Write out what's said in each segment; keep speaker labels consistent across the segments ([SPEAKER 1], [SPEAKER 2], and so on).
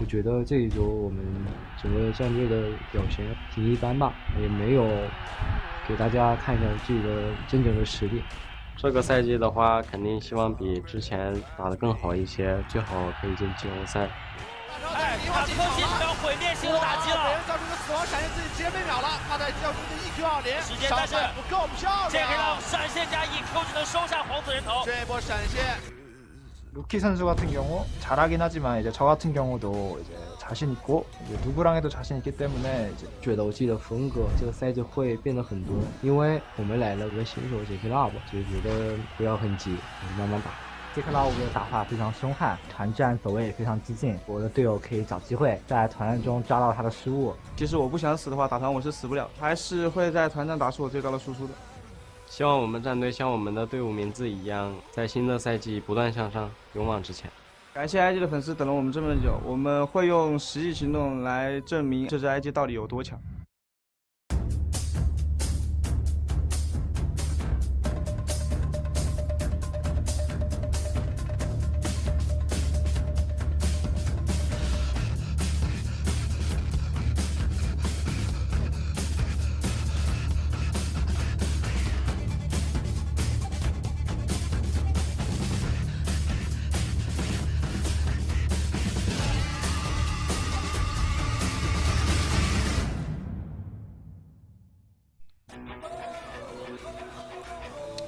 [SPEAKER 1] 我觉得这一周我们整个战队的表现挺一般吧，也没有给大家看一下自己的真正的实力。
[SPEAKER 2] 这个赛季的话，肯定希望比之前打得更好一些，最好可以进季后赛。
[SPEAKER 3] 哎，他科技是要毁灭性的打击了。
[SPEAKER 4] 别人造出个死亡闪现，自己直接被秒了。他在叫出的 EQ20，
[SPEAKER 3] 时间但是
[SPEAKER 4] 不够漂亮。
[SPEAKER 3] JackeyLove闪现加 EQ 只能收下皇子人头。
[SPEAKER 4] 这一波闪现。
[SPEAKER 5] 루키 선수 같은 경우 잘하긴 하지만 이제 저 같은 경우도 이제 자신 있고 이제 누구랑 해도 자신 있기 때문에 이제
[SPEAKER 1] 觉得我自己的风格这个赛季会变得很多，因为我们来了个新手 JackeyLove， 就觉得不要很急，慢慢打。
[SPEAKER 5] JackeyLove 的打法非常凶悍，团战走位也非常激进，我的队友可以找机会在团战中抓到他的失误。
[SPEAKER 6] 其实我不想死的话，打团我是死不了，还是会在团战打出我最高的输出的。
[SPEAKER 2] 希望我们战队像我们的队伍名字一样，在新的赛季不断向上，勇往直前。
[SPEAKER 6] 感谢 IG 的粉丝等了我们这么久，我们会用实际行动来证明这支 IG 到底有多强。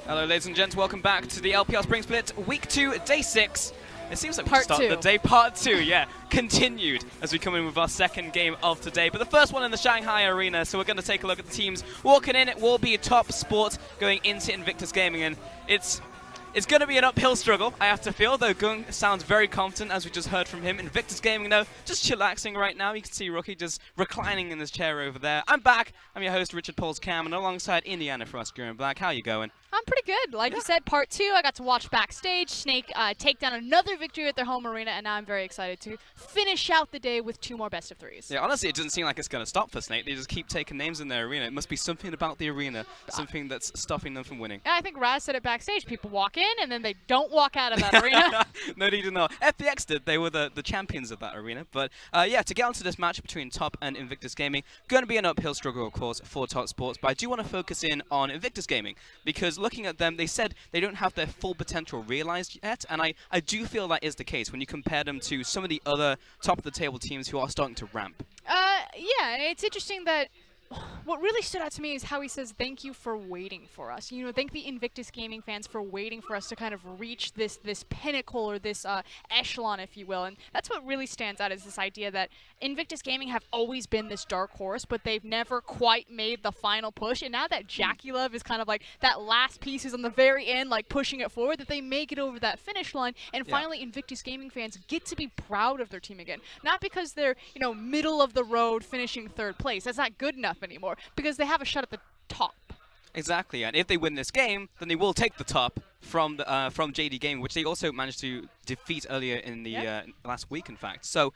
[SPEAKER 7] Hello ladies and gents, welcome back to the LPL Spring Split, Week 2, Day 6. It seems like we
[SPEAKER 8] Part
[SPEAKER 7] started
[SPEAKER 8] two.
[SPEAKER 7] the day Part 2, yeah, continued as we come in with our second game of today. But the first one in the Shanghai Arena, so we're going to take a look at the teams walking in. It will be Topsports going into Invictus Gaming, and it's going to be an uphill struggle, I have to feel, though Ggoong sounds very confident, as we just heard from him. Invictus Gaming, though, just chillaxing right now. You can see Rookie just reclining in his chair over there. I'm back. I'm your host, Richard Pauls Cam, and alongside Indiana for us, Ggoong Black. How you going?
[SPEAKER 8] I'm pretty good. Like you said, part 2, I got to watch backstage. Snake take down another victory at their home arena, and now I'm very excited to finish out the day with 2 more best of 3s.
[SPEAKER 7] Yeah, honestly, it doesn't seem like it's going to stop for Snake. They just keep taking names in their arena. It must be something about the arena, something that's stopping them from winning.
[SPEAKER 8] Yeah, I think Raz said it backstage. People walk in, and then they don't walk out of that arena.
[SPEAKER 7] No need to know. FPX did. They were the champions of that arena. But yeah, to get onto this match between Top and Invictus Gaming, going to be an uphill struggle, of course, for Topsports. But I do want to focus in on Invictus Gaming, because looking at them, they said they don't have their full potential realized yet, and I do feel that is the case when you compare them to some of the other top-of-the-table teams who are starting to ramp.
[SPEAKER 8] Yeah, and it's interesting that what really stood out to me is how he says, thank you for waiting for us. You know, thank the Invictus Gaming fans for waiting for us to kind of reach this pinnacle or this echelon, if you will. And that's what really stands out, is this idea that Invictus Gaming have always been this dark horse, but they've never quite made the final push. And now that JackeyLove is kind of like that last piece is on the very end, like pushing it forward, that they make it over that finish line. And finally, Invictus Gaming fans get to be proud of their team again. Not because they're, you know, middle of the road finishing 3rd place. That's not good enough anymore, because they have a shot at the top.
[SPEAKER 7] Exactly, and if they win this game, then they will take the top from JD Gaming, which they also managed to defeat earlier in the last week, in fact. So,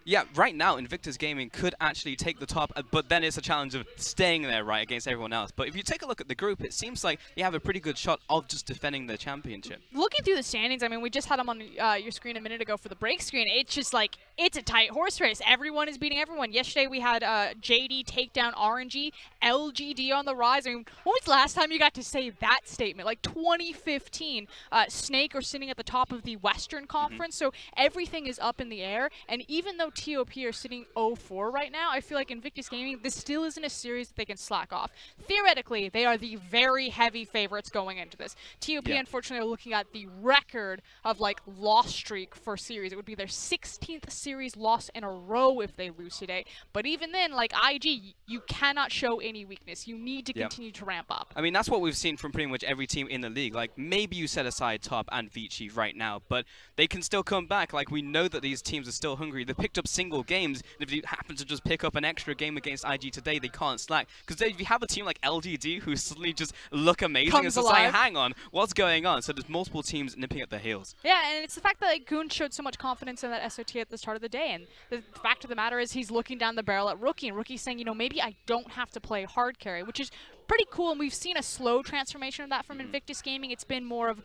[SPEAKER 7] yeah, right now, Invictus Gaming could actually take the top, but then it's a challenge of staying there, right, against everyone else. But if you take a look at the group, it seems like they have a pretty good shot of just defending the championship.
[SPEAKER 8] Looking through the standings, I mean, we just had them on your screen a minute ago for the break screen. It's just like, it's a tight horse race. Everyone is beating everyone. Yesterday, we had JD take down RNG, LGD on the rise. I mean, when was the last time you got to say that statement? Like 2015, Snake are sitting at the top of the Western Conference, so everything is up in the air. And even though TOP are sitting 0-4 right now, I feel like Invictus Gaming, this still isn't a series that they can slack off. Theoretically, they are the very heavy favorites going into this. TOP, unfortunately, are looking at the record of, like, loss streak for series. It would be their 16th series loss in a row if they lose today. But even then, like IG, you cannot show any weakness. You need to continue to ramp up.
[SPEAKER 7] I mean, that's what we've seen from pretty much every team in the league. Like, maybe you set aside Top and Vici right now, but they can still come back. Like, we know that these teams are still hungry. They picked up single games. If you happen to just pick up an extra game against IG today, they can't slack. Because if you have a team like LGD who suddenly just look amazing, it's just like, hang on, what's going on? So there's multiple teams nipping at their heels.
[SPEAKER 8] Yeah, and it's the fact that, like, Ggoong showed so much confidence in that SOT at the start of the day, and the fact of the matter is he's looking down the barrel at Rookie, and Rookie's saying, you know, maybe I don't have to play hard carry, which is pretty cool, and we've seen a slow transformation of that from Invictus Gaming. It's been more of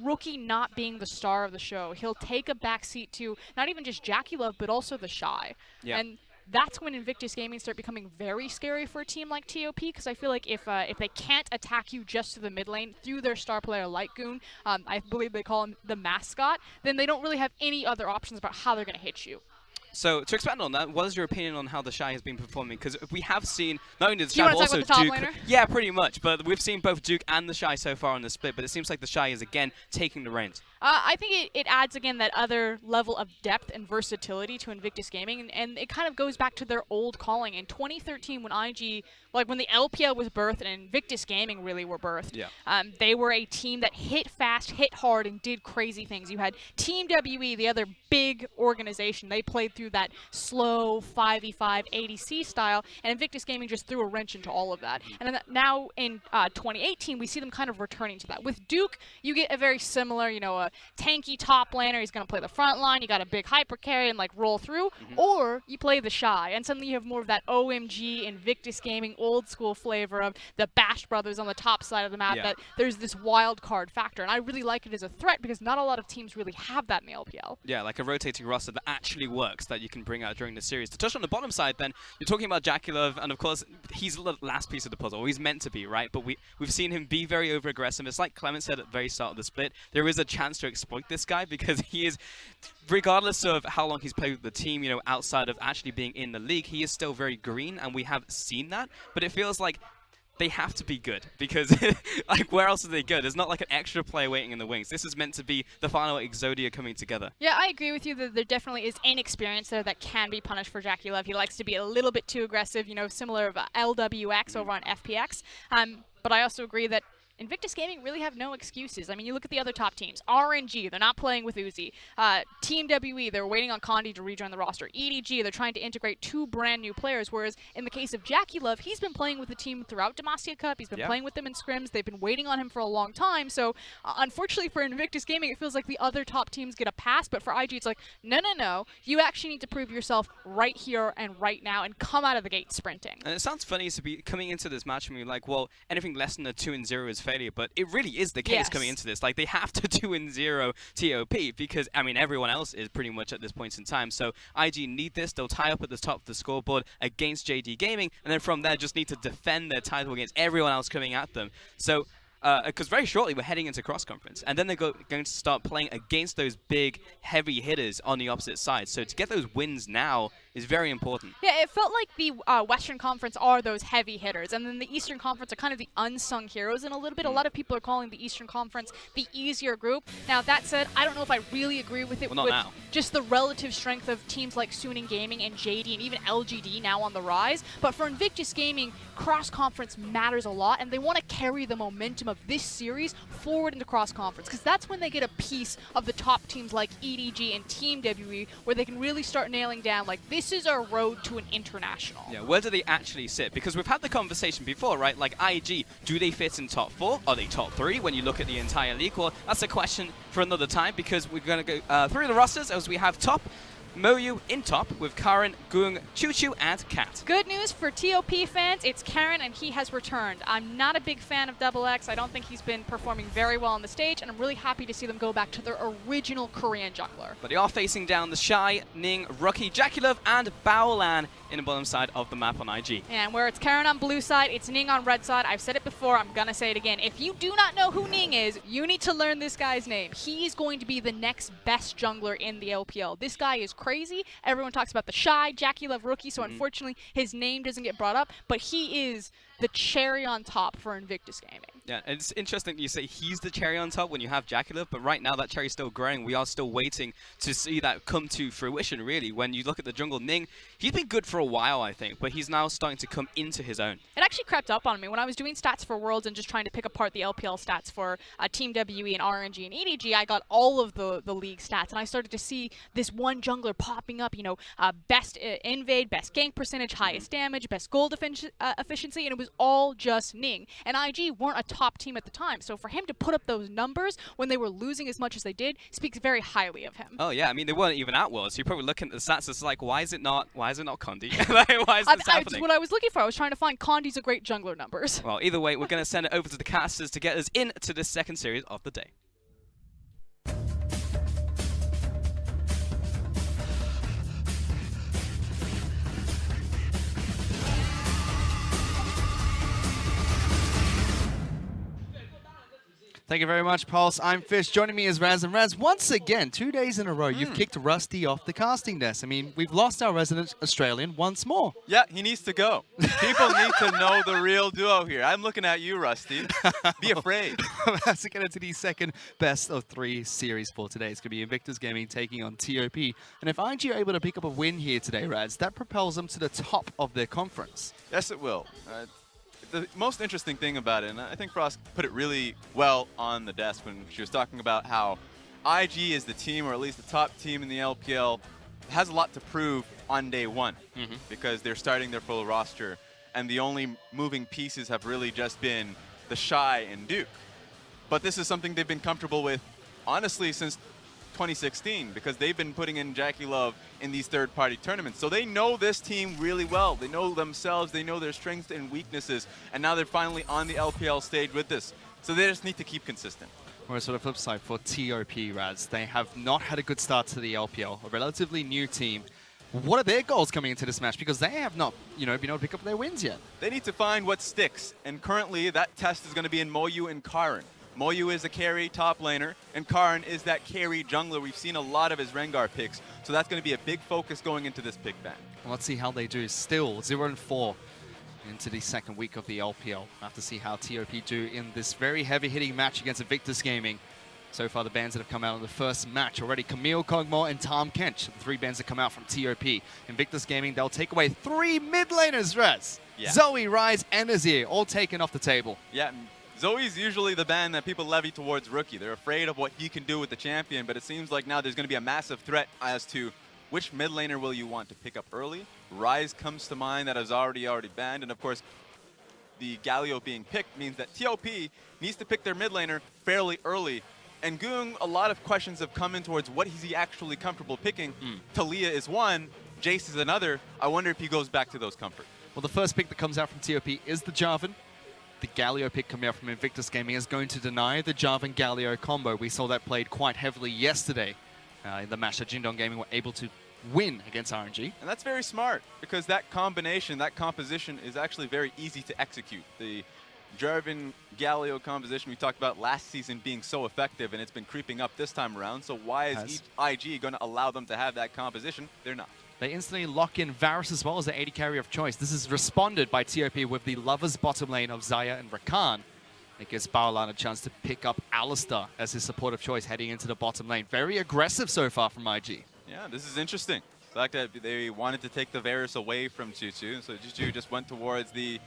[SPEAKER 8] Rookie not being the star of the show. He'll take a backseat to not even just JackeyLove, but also TheShy.
[SPEAKER 7] Yeah.
[SPEAKER 8] And that's when Invictus Gaming start becoming very scary for a team like TOP, because I feel like if they can't attack you just to the mid lane through their star player like Ggoong, I believe they call him the mascot, then they don't really have any other options about how they're going to hit you.
[SPEAKER 7] So to expand on that, what is your opinion on how TheShy has been performing? Because we have seen not only TheShy but also Duke. Yeah, pretty much. But we've seen both Duke and TheShy so far on the split. But it seems like TheShy is again taking the reins.
[SPEAKER 8] I think it adds again that other level of depth and versatility to Invictus Gaming, and it kind of goes back to their old calling. In 2013, when IG, like when the LPL was birthed and Invictus Gaming really were birthed, they were a team that hit fast, hit hard, and did crazy things. You had Team WE, the other big organization. They played through that slow 5v5 ADC style, and Invictus Gaming just threw a wrench into all of that. And then now in 2018, we see them kind of returning to that. With Duke, you get a very similar, you know, a tanky top laner. He's going to play the front line. You got a big hyper carry and like roll through, or you play TheShy, and suddenly you have more of that OMG Invictus Gaming old school flavor of the Bash brothers on the top side of the map. That there's this wild card factor, and I really like it as a threat because not a lot of teams really have that in the LPL.
[SPEAKER 7] Yeah, like a rotating roster that actually works that you can bring out during the series. To touch on the bottom side, then you're talking about JackeyLove, and of course he's the last piece of the puzzle. He's meant to be, right? But we've seen him be very over aggressive. It's like Clement said at the very start of the split. There is a chance to exploit this guy because he is, regardless of how long he's played with the team, you know, outside of actually being in the league, he is still very green, and we have seen that. But it feels like they have to be good because, like, where else are they good? There's not like an extra player waiting in the wings. This is meant to be the final Xayah coming together.
[SPEAKER 8] Yeah, I agree with you that there definitely is inexperience there that can be punished for JackeyLove. He likes to be a little bit too aggressive, you know, similar of LWX over on FPX. But I also agree that Invictus Gaming really have no excuses. I mean, you look at the other top teams. RNG, they're not playing with Uzi. Team WE, they're waiting on Condi to rejoin the roster. EDG, they're trying to integrate 2 brand new players, whereas in the case of JackeyLove, he's been playing with the team throughout Demacia Cup. He's been playing with them in scrims. They've been waiting on him for a long time. So, unfortunately for Invictus Gaming, it feels like the other top teams get a pass, but for IG, it's like, no, no, no. You actually need to prove yourself right here and right now and come out of the gate sprinting.
[SPEAKER 7] And it sounds funny to be coming into this match and be like, well, anything less than a 2-0 is failure, but it really is the case coming into this. Like, they have to 2-0 TOP because, I mean, everyone else is pretty much at this point in time. So IG need this. They'll tie up at the top of the scoreboard against JD Gaming, and then from there just need to defend their title against everyone else coming at them. So because very shortly we're heading into cross-conference, and then they're going to start playing against those big, heavy hitters on the opposite side. So to get those wins now is very important.
[SPEAKER 8] Yeah, it felt like the Western Conference are those heavy hitters, and then the Eastern Conference are kind of the unsung heroes in a little bit. A lot of people are calling the Eastern Conference the easier group. Now, that said, I don't know if I really agree with it with just the relative strength of teams like Suning Gaming and JD and even LGD now on the rise. But for Invictus Gaming, cross-conference matters a lot, and they want to carry the momentum of this series forward into cross-conference, because that's when they get a piece of the top teams like EDG and Team WE, where they can really start nailing down, like, this is our road to an international.
[SPEAKER 7] Yeah, where do they actually sit? Because we've had the conversation before, right? Like, IG, do they fit in top 4? Are they top 3 when you look at the entire league? Well, that's a question for another time, because we're going to go through the rosters as we have top Moyu in top with Karin, Ggoong, QiuQiu, and Cat.
[SPEAKER 8] Good news for TOP fans, it's Karin and he has returned. I'm not a big fan of XX. I don't think he's been performing very well on the stage, and I'm really happy to see them go back to their original Korean jungler.
[SPEAKER 7] But they are facing down TheShy, Ning, Rookie, JackeyLove, and Baolan in the bottom side of the map on IG.
[SPEAKER 8] And where it's Karin on blue side, it's Ning on red side. I've said it before, I'm gonna say it again. If you do not know who Ning is, you need to learn this guy's name. He's going to be the next best jungler in the LPL. This guy is crazy. Everyone talks about TheShy, JackeyLove, Rookie, so unfortunately his name doesn't get brought up, but he is the cherry on top for Invictus Gaming.
[SPEAKER 7] Yeah, it's interesting you say he's the cherry on top when you have JackeyLove, but right now that cherry's still growing. We are still waiting to see that come to fruition, really. When you look at the jungle, Ning, he's been good for a while, I think, but he's now starting to come into his own.
[SPEAKER 8] It actually crept up on me. When I was doing stats for Worlds and just trying to pick apart the LPL stats for Team WE and RNG and EDG, I got all of the league stats, and I started to see this one jungler popping up, you know, best invade, best gank percentage, highest damage, best gold efficiency, and it was all just Ning. And IG weren't a top team at the time. So for him to put up those numbers when they were losing as much as they did speaks very highly of him.
[SPEAKER 7] Oh yeah, I mean they weren't even at Worlds. So you're probably looking at the stats. It's like, why is it not Condi? Like, why is this happening?
[SPEAKER 8] It's what I was looking for. I was trying to find Condi's a great jungler numbers.
[SPEAKER 7] Well, either way, we're going to send it over to the casters to get us into this second series of the day.
[SPEAKER 9] Thank you very much, Pulse. I'm Fish. Joining me is Raz. And Raz, once again, 2 days in a row, you've kicked Rusty off the casting desk. I mean, we've lost our resident Australian once more.
[SPEAKER 10] Yeah, he needs to go. People need to know the real duo here. I'm looking at you, Rusty. Be afraid.
[SPEAKER 9] As we get into the second best of 3 series for today, it's going to be Invictus Gaming taking on TOP. And if IG are able to pick up a win here today, Raz, that propels them to the top of their conference.
[SPEAKER 10] Yes, it will. The most interesting thing about it, and I think Frost put it really well on the desk when she was talking about how IG is the team, or at least the top team in the LPL, has a lot to prove on day one because they're starting their full roster, and the only moving pieces have really just been TheShy and Duke. But this is something they've been comfortable with, honestly, since 2016, because they've been putting in JackeyLove in these third-party tournaments. So they know this team really well. They know themselves. They know their strengths and weaknesses. And now they're finally on the LPL stage with this. So they just need to keep consistent.
[SPEAKER 9] Whereas on the flip side, for TOP, Raz, they have not had a good start to the LPL, a relatively new team. What are their goals coming into this match? Because they have not, been able to pick up their wins yet.
[SPEAKER 10] They need to find what sticks. And currently, that test is going to be in Moyu and Karin. Moyu is a carry top laner, and Karin is that carry jungler. We've seen a lot of his Rengar picks, so that's going to be a big focus going into this pick ban.
[SPEAKER 9] Well, let's see how they do. Still 0-4 into the second week of the LPL. We'll have to see how TOP do in this very heavy-hitting match against Invictus Gaming. So far, the bans that have come out in the first match already, Camille Kog'Maw and Tom Kench, the 3 bans that come out from TOP. Invictus Gaming, they'll take away 3 mid laners, Raz. Yeah. Zoe, Rise, and Azir, all taken off the table.
[SPEAKER 10] Yeah. Zoe's usually the ban that people levy towards Rookie. They're afraid of what he can do with the champion, but it seems like now there's going to be a massive threat as to which mid laner will you want to pick up early. Rise comes to mind, that is already banned, and of course the Galio being picked means that TOP needs to pick their mid laner fairly early. And Ggoong, a lot of questions have come in towards what is he actually comfortable picking. Taliyah is one, Jace is another. I wonder if he goes back to those comfort.
[SPEAKER 9] Well, the first pick that comes out from TOP is the Jarvan. The Galio pick coming out from Invictus Gaming is going to deny the Jarvan-Galio combo. We saw that played quite heavily yesterday in the match that Jindong Gaming were able to win against RNG.
[SPEAKER 10] And that's very smart, because that combination, that composition is actually very easy to execute. The Jarvan-Galio composition we talked about last season being so effective, and it's been creeping up this time around. So why is IG going to allow them to have that composition? They're not.
[SPEAKER 9] They instantly lock in Varus as well as the AD carry of choice. This is responded by TOP with the Lovers bottom lane of Xayah and Rakan. It gives Baolan a chance to pick up Alistar as his support of choice heading into the bottom lane. Very aggressive so far from IG.
[SPEAKER 10] Yeah, this is interesting. The fact that they wanted to take the Varus away from QiuQiu, so QiuQiu just went towards the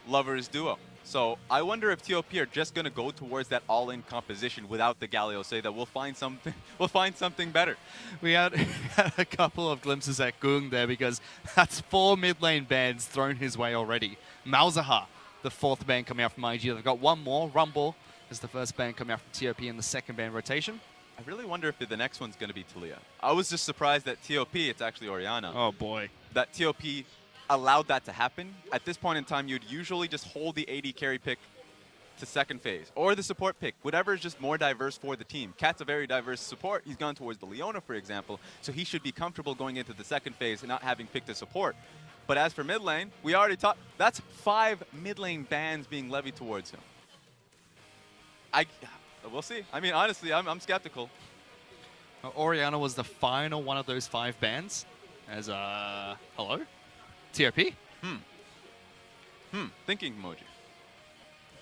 [SPEAKER 10] Lovers duo. So I wonder if TOP are just going to go towards that all-in composition without the Galio, say that we'll find something better.
[SPEAKER 9] We had a couple of glimpses at Ggoong there, because that's 4 mid lane bans thrown his way already. Malzahar, the 4th ban coming out from IG. They've got one more. Rumble is the first ban coming out from TOP in the second ban rotation.
[SPEAKER 10] I really wonder if the next one's going to be Taliyah. I was just surprised that TOP, it's actually Orianna.
[SPEAKER 9] Oh boy.
[SPEAKER 10] That TOP allowed that to happen. At this point in time, you'd usually just hold the AD carry pick to second phase, or the support pick, whatever is just more diverse for the team. Cat's a very diverse support. He's gone towards the Leona, for example, so he should be comfortable going into the second phase and not having picked a support. But as for mid lane, we already talked, that's 5 mid lane bans being levied towards him. We'll see. I mean, honestly, I'm skeptical.
[SPEAKER 9] Orianna was the final one of those 5 bans. As hello? TOP?
[SPEAKER 10] Thinking emoji.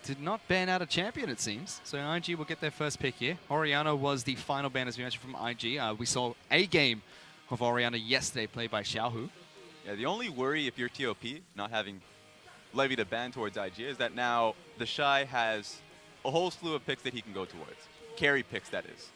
[SPEAKER 9] Did not ban out a champion, it seems. So IG will get their first pick here. Orianna was the final ban, as we mentioned, from IG. We saw a game of Orianna yesterday played by Xiaohu.
[SPEAKER 10] Yeah, the only worry if you're TOP, not having levied a ban towards IG, is that now TheShy has a whole slew of picks that he can go towards. Carry picks, that is.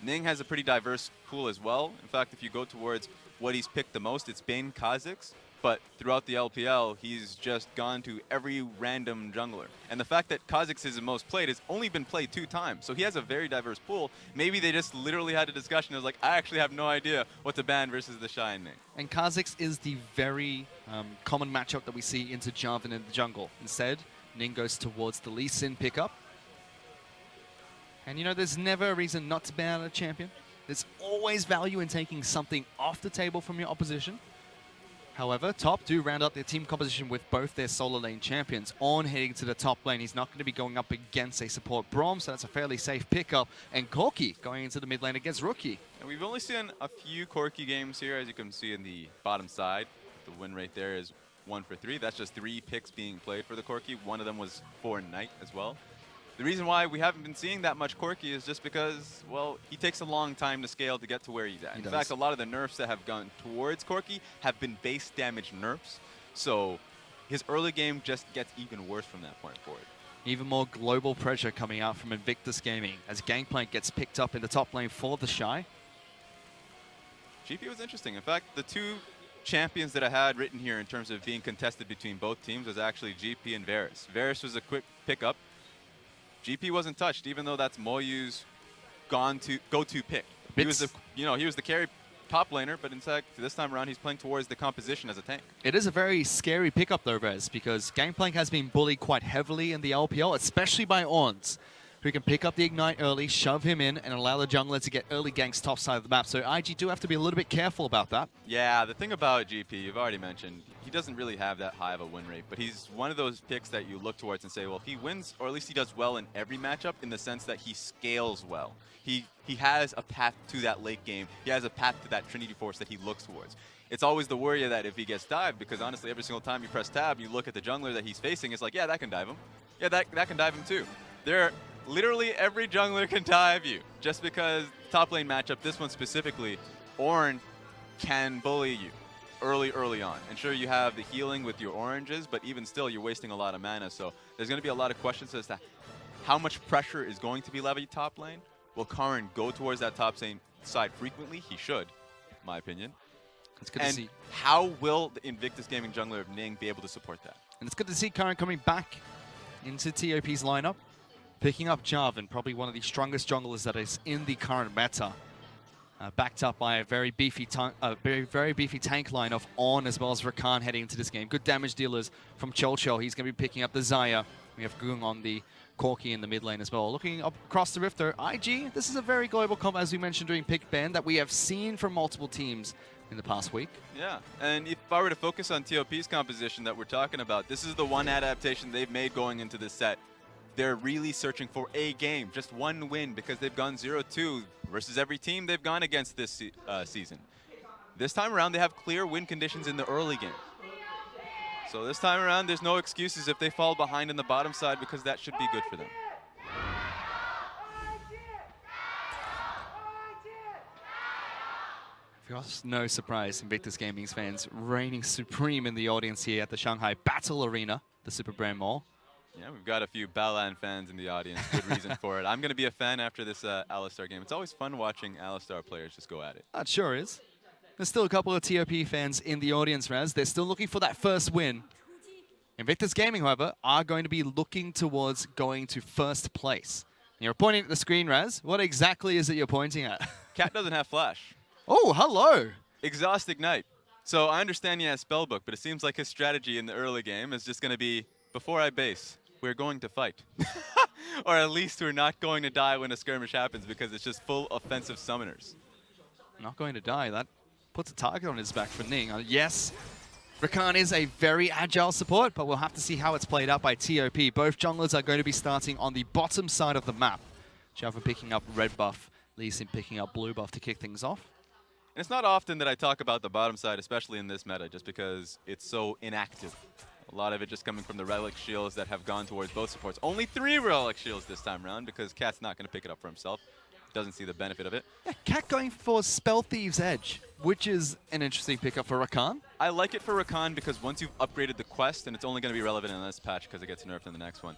[SPEAKER 10] Ning has a pretty diverse pool as well. In fact, if you go towards what he's picked the most, it's Bane Kha'Zix. but throughout the LPL, he's just gone to every random jungler. And the fact that Kha'Zix is the most played has only been played 2 times, so he has a very diverse pool. Maybe they just literally had a discussion. It was like, I actually have no idea what to ban versus TheShy and Ning.
[SPEAKER 9] And Kha'Zix is the very common matchup that we see into Jarvan in the jungle. Instead, Ning goes towards the Lee Sin pickup. And you know, there's never a reason not to ban a champion. There's always value in taking something off the table from your opposition. However, Top do round up their team composition with both their solo lane champions. Ornn heading to the top lane. He's not going to be going up against a support Braum, so that's a fairly safe pickup. And Corki going into the mid lane against Rookie.
[SPEAKER 10] And we've only seen a few Corki games here, as you can see in the bottom side. The win rate there is 1 for 3. That's just 3 picks being played for the Corki. One of them was for Knight as well. The reason why we haven't been seeing that much Corki is just because, well, he takes a long time to scale to get to where he's at. In fact, a lot of the nerfs that have gone towards Corki have been base damage nerfs. So his early game just gets even worse from that point forward.
[SPEAKER 9] Even more global pressure coming out from Invictus Gaming as Gangplank gets picked up in the top lane for TheShy.
[SPEAKER 10] GP was interesting. In fact, the 2 champions that I had written here in terms of being contested between both teams was actually GP and Varus. Varus was a quick pickup. GP wasn't touched, even though that's Moyu's go-to pick. He was the carry top laner, but in fact, this time around, he's playing towards the composition as a tank.
[SPEAKER 9] It is a very scary pickup though, Rez, because Gangplank has been bullied quite heavily in the LPL, especially by Ornn, who can pick up the Ignite early, shove him in, and allow the jungler to get early ganks top side of the map. So IG do have to be a little bit careful about that.
[SPEAKER 10] Yeah, the thing about GP, you've already mentioned, he doesn't really have that high of a win rate, but he's one of those picks that you look towards and say, well, if he wins, or at least he does well in every matchup in the sense that he scales well. He has a path to that late game. He has a path to that Trinity Force that he looks towards. It's always the worry that if he gets dived, because honestly, every single time you press tab, you look at the jungler that he's facing, it's like, yeah, that can dive him. Yeah, that can dive him too. Literally every jungler can dive you. Just because top lane matchup, this one specifically, Ornn can bully you early on. And sure, you have the healing with your oranges, but even still, you're wasting a lot of mana. So there's going to be a lot of questions as to how much pressure is going to be levied top lane. Will Karin go towards that top side frequently? He should, in my opinion.
[SPEAKER 9] It's good to see.
[SPEAKER 10] How will the Invictus Gaming jungler of Ning be able to support that?
[SPEAKER 9] And it's good to see Karin coming back into TOP's lineup. Picking up Jarvan, probably one of the strongest junglers that is in the current meta. Backed up by a very beefy tank line of Ornn as well as Rakan heading into this game. Good damage dealers from QiuQiu. He's going to be picking up the Xayah. We have Ggoong on the Corki in the mid lane as well. Looking up across the rift though, IG, this is a very global comp, as we mentioned during pick ban, that we have seen from multiple teams in the past week.
[SPEAKER 10] Yeah, and if I were to focus on TOP's composition that we're talking about, this is the one adaptation they've made going into this set. They're really searching for a game, just one win, because they've gone 0-2 versus every team they've gone against this season. This time around, they have clear win conditions in the early game. So this time around, there's no excuses if they fall behind in the bottom side, because that should be good for them.
[SPEAKER 9] No surprise, Invictus Gaming's fans reigning supreme in the audience here at the Shanghai Battle Arena, the Super Brand Mall.
[SPEAKER 10] Yeah, we've got a few Baolan fans in the audience. Good reason for it. I'm going to be a fan after this Alistar game. It's always fun watching Alistar players just go at it.
[SPEAKER 9] That sure is. There's still a couple of TOP fans in the audience, Raz. They're still looking for that first win. Invictus Gaming, however, are going to be looking towards going to first place. And you're pointing at the screen, Raz. What exactly is it you're pointing at?
[SPEAKER 10] Cat doesn't have flash.
[SPEAKER 9] Oh, hello.
[SPEAKER 10] Exhaust Ignite. So I understand he has Spellbook, but it seems like his strategy in the early game is just going to be, before I base, we're going to fight. Or at least we're not going to die when a skirmish happens, because it's just full offensive summoners.
[SPEAKER 9] Not going to die. That puts a target on his back for Ning. Yes, Rakan is a very agile support, but we'll have to see how it's played out by TOP. Both junglers are going to be starting on the bottom side of the map. Jarvan picking up red buff, Lee Sin picking up blue buff to kick things off.
[SPEAKER 10] And it's not often that I talk about the bottom side, especially in this meta, just because it's so inactive. A lot of it just coming from the relic shields that have gone towards both supports. Only 3 relic shields this time around, because Cat's not going to pick it up for himself. Doesn't see the benefit of it.
[SPEAKER 9] Yeah, Cat going for Spell Thieves Edge, which is an interesting pickup for Rakan.
[SPEAKER 10] I like it for Rakan because once you've upgraded the quest, and it's only going to be relevant in this patch because it gets nerfed in the next one,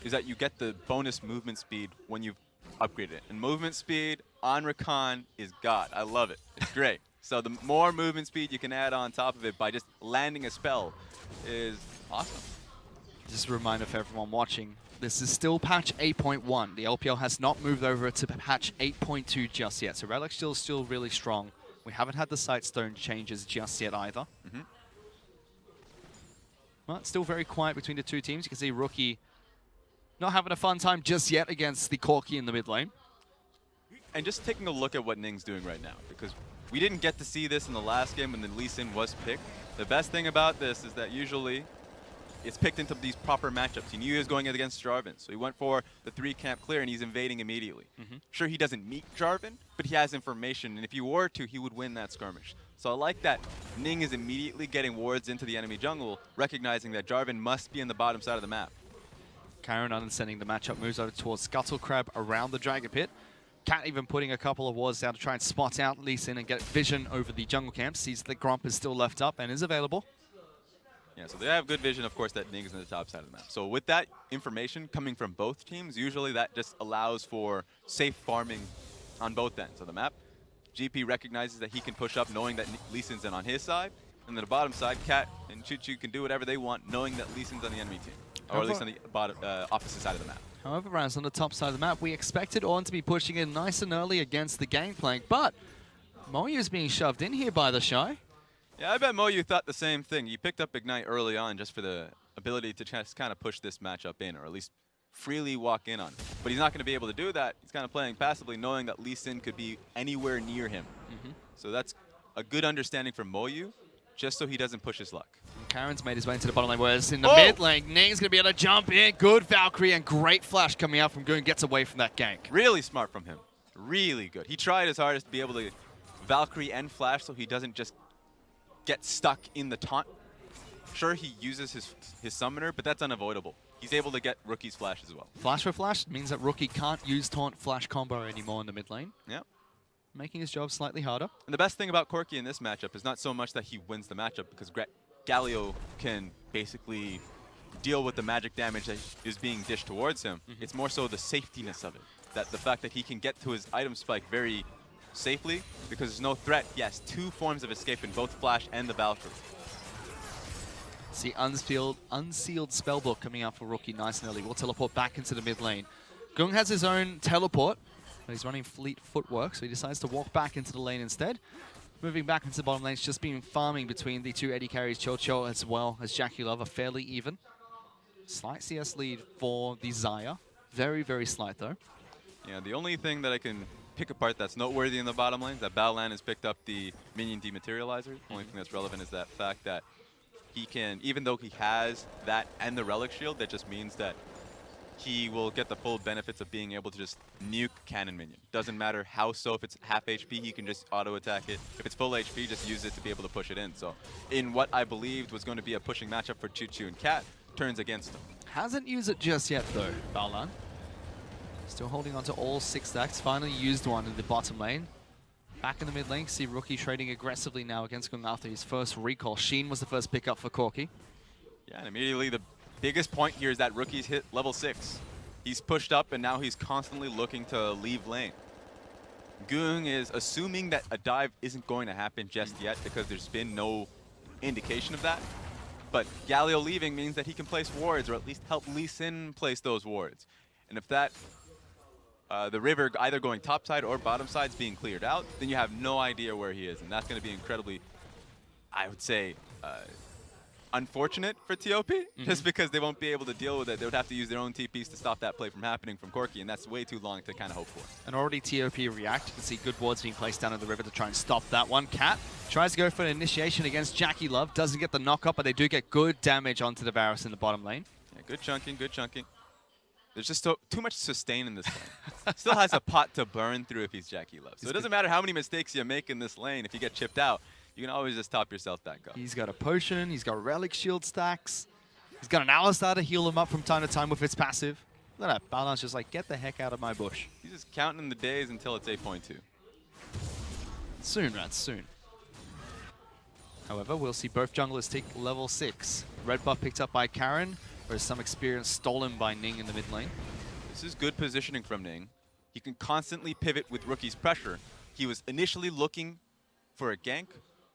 [SPEAKER 10] is that you get the bonus movement speed when you've upgraded it. And movement speed on Rakan is God. I love it. It's great. So the more movement speed you can add on top of it by just landing a spell is awesome.
[SPEAKER 9] Just a reminder for everyone watching, this is still patch 8.1. The LPL has not moved over to patch 8.2 just yet, so Relic's still really strong. We haven't had the Sightstone changes just yet either. Well, it's still very quiet between the two teams. You can see Rookie not having a fun time just yet against the Corki in the mid lane.
[SPEAKER 10] And just taking a look at what Ning's doing right now, because we didn't get to see this in the last game when the Lee Sin was picked. The best thing about this is that usually it's picked into these proper matchups. He knew he was going against Jarvan, so he went for the 3-camp clear and he's invading immediately. Sure, he doesn't meet Jarvan, but he has information, and if he were to, he would win that skirmish. So I like that Ning is immediately getting wards into the enemy jungle, recognizing that Jarvan must be in the bottom side of the map.
[SPEAKER 9] Karin understanding the matchup, moves over towards Scuttle Crab around the Dragon Pit. Cat even putting a couple of wards down to try and spot out Lee Sin and get vision over the jungle camp. Sees that Grump is still left up and is available.
[SPEAKER 10] Yeah, so they have good vision, of course, that Ning is on the top side of the map. So with that information coming from both teams, usually that just allows for safe farming on both ends of the map. GP recognizes that he can push up knowing that Lee Sin's in on his side. And then the bottom side, Cat and QiuQiu can do whatever they want knowing that Lee Sin's on the enemy team. Or at least on the bottom, opposite side of the map.
[SPEAKER 9] However, Raz, on the top side of the map, we expected Ornn to be pushing in nice and early against the Gangplank, but Moyu is being shoved in here by TheShy.
[SPEAKER 10] Yeah, I bet Moyu thought the same thing. He picked up Ignite early on just for the ability to just kind of push this matchup in, or at least freely walk in on it. But he's not going to be able to do that. He's kind of playing passively, knowing that Lee Sin could be anywhere near him. So that's a good understanding from Moyu, just so he doesn't push his luck.
[SPEAKER 9] And Karen's made his way into the bottom lane, whereas in the mid lane, Ning's going to be able to jump in. Good Valkyrie and great flash coming out from Ggoong, gets away from that gank.
[SPEAKER 10] Really smart from him. Really good. He tried his hardest to be able to Valkyrie and flash so he doesn't just get stuck in the taunt. Sure, he uses his summoner, but that's unavoidable. He's able to get Rookie's flash as well.
[SPEAKER 9] Flash for flash means that Rookie can't use taunt flash combo anymore in the mid lane.
[SPEAKER 10] Yeah.
[SPEAKER 9] Making his job slightly harder.
[SPEAKER 10] And the best thing about Corki in this matchup is not so much that he wins the matchup, because Galio can basically deal with the magic damage that is being dished towards him. It's more so the safetiness of it. That the fact that he can get to his item spike very safely, because there's no threat. He has two forms of escape in both Flash and the Valkyrie.
[SPEAKER 9] See unsealed spellbook coming out for Rookie nice and early. We'll teleport back into the mid lane. Ggoong has his own teleport, but he's running fleet footwork, so he decides to walk back into the lane instead. Moving back into the bottom lane, it's just been farming between the two AD carries, QiuQiu as well as JackeyLove, are fairly even. Slight CS lead for the Xayah. Very, very slight though.
[SPEAKER 10] Yeah, the only thing that I can pick apart that's noteworthy in the bottom lane is that Baolan has picked up the minion dematerializer. The only thing that's relevant is that fact that he can, even though he has that and the relic shield, that just means that he will get the full benefits of being able to just nuke cannon minion. Doesn't matter how so, if it's half HP, he can just auto attack it. If it's full HP, just use it to be able to push it in. So in what I believed was going to be a pushing matchup for QiuQiu and Cat, turns against him.
[SPEAKER 9] Hasn't used it just yet though, Baolan. Still holding on to all 6 stacks. Finally used one in the bottom lane. Back in the mid lane, see Rookie trading aggressively now against Ggoong after his first recall. Sheen was the first pickup for Corki.
[SPEAKER 10] Yeah, and immediately the biggest point here is that Rookie's hit level 6. He's pushed up and now he's constantly looking to leave lane. Ggoong is assuming that a dive isn't going to happen just yet because there's been no indication of that. But Galio leaving means that he can place wards, or at least help Lee Sin place those wards. And if that the river either going top side or bottom side is being cleared out, then you have no idea where he is. And that's going to be incredibly, I would say, unfortunate for TOP, just because they won't be able to deal with it. They would have to use their own TPs to stop that play from happening from Corki, and that's way too long to kind of hope for.
[SPEAKER 9] And already TOP react. You can see good wards being placed down in the river to try and stop that one. Cat tries to go for an initiation against JackeyLove, doesn't get the knock up, but they do get good damage onto the Varus in the bottom lane.
[SPEAKER 10] Yeah, good chunking, good chunking. There's just too much sustain in this lane. Still has a pot to burn through if he's JackeyLove. So it doesn't matter how many mistakes you make in this lane. If you get chipped out, you can always just top yourself back up.
[SPEAKER 9] He's got a potion, he's got relic shield stacks, he's got an Alistar to heal him up from time to time with its passive. Look at that, Baolan's just like, get the heck out of my bush.
[SPEAKER 10] He's just counting the days until it's 8.2.
[SPEAKER 9] Soon, Rats, soon. However, we'll see both junglers take level 6. Red buff picked up by Karin, whereas some experience stolen by Ning in the mid lane.
[SPEAKER 10] This is good positioning from Ning. He can constantly pivot with Rookie's pressure. He was initially looking for a gank,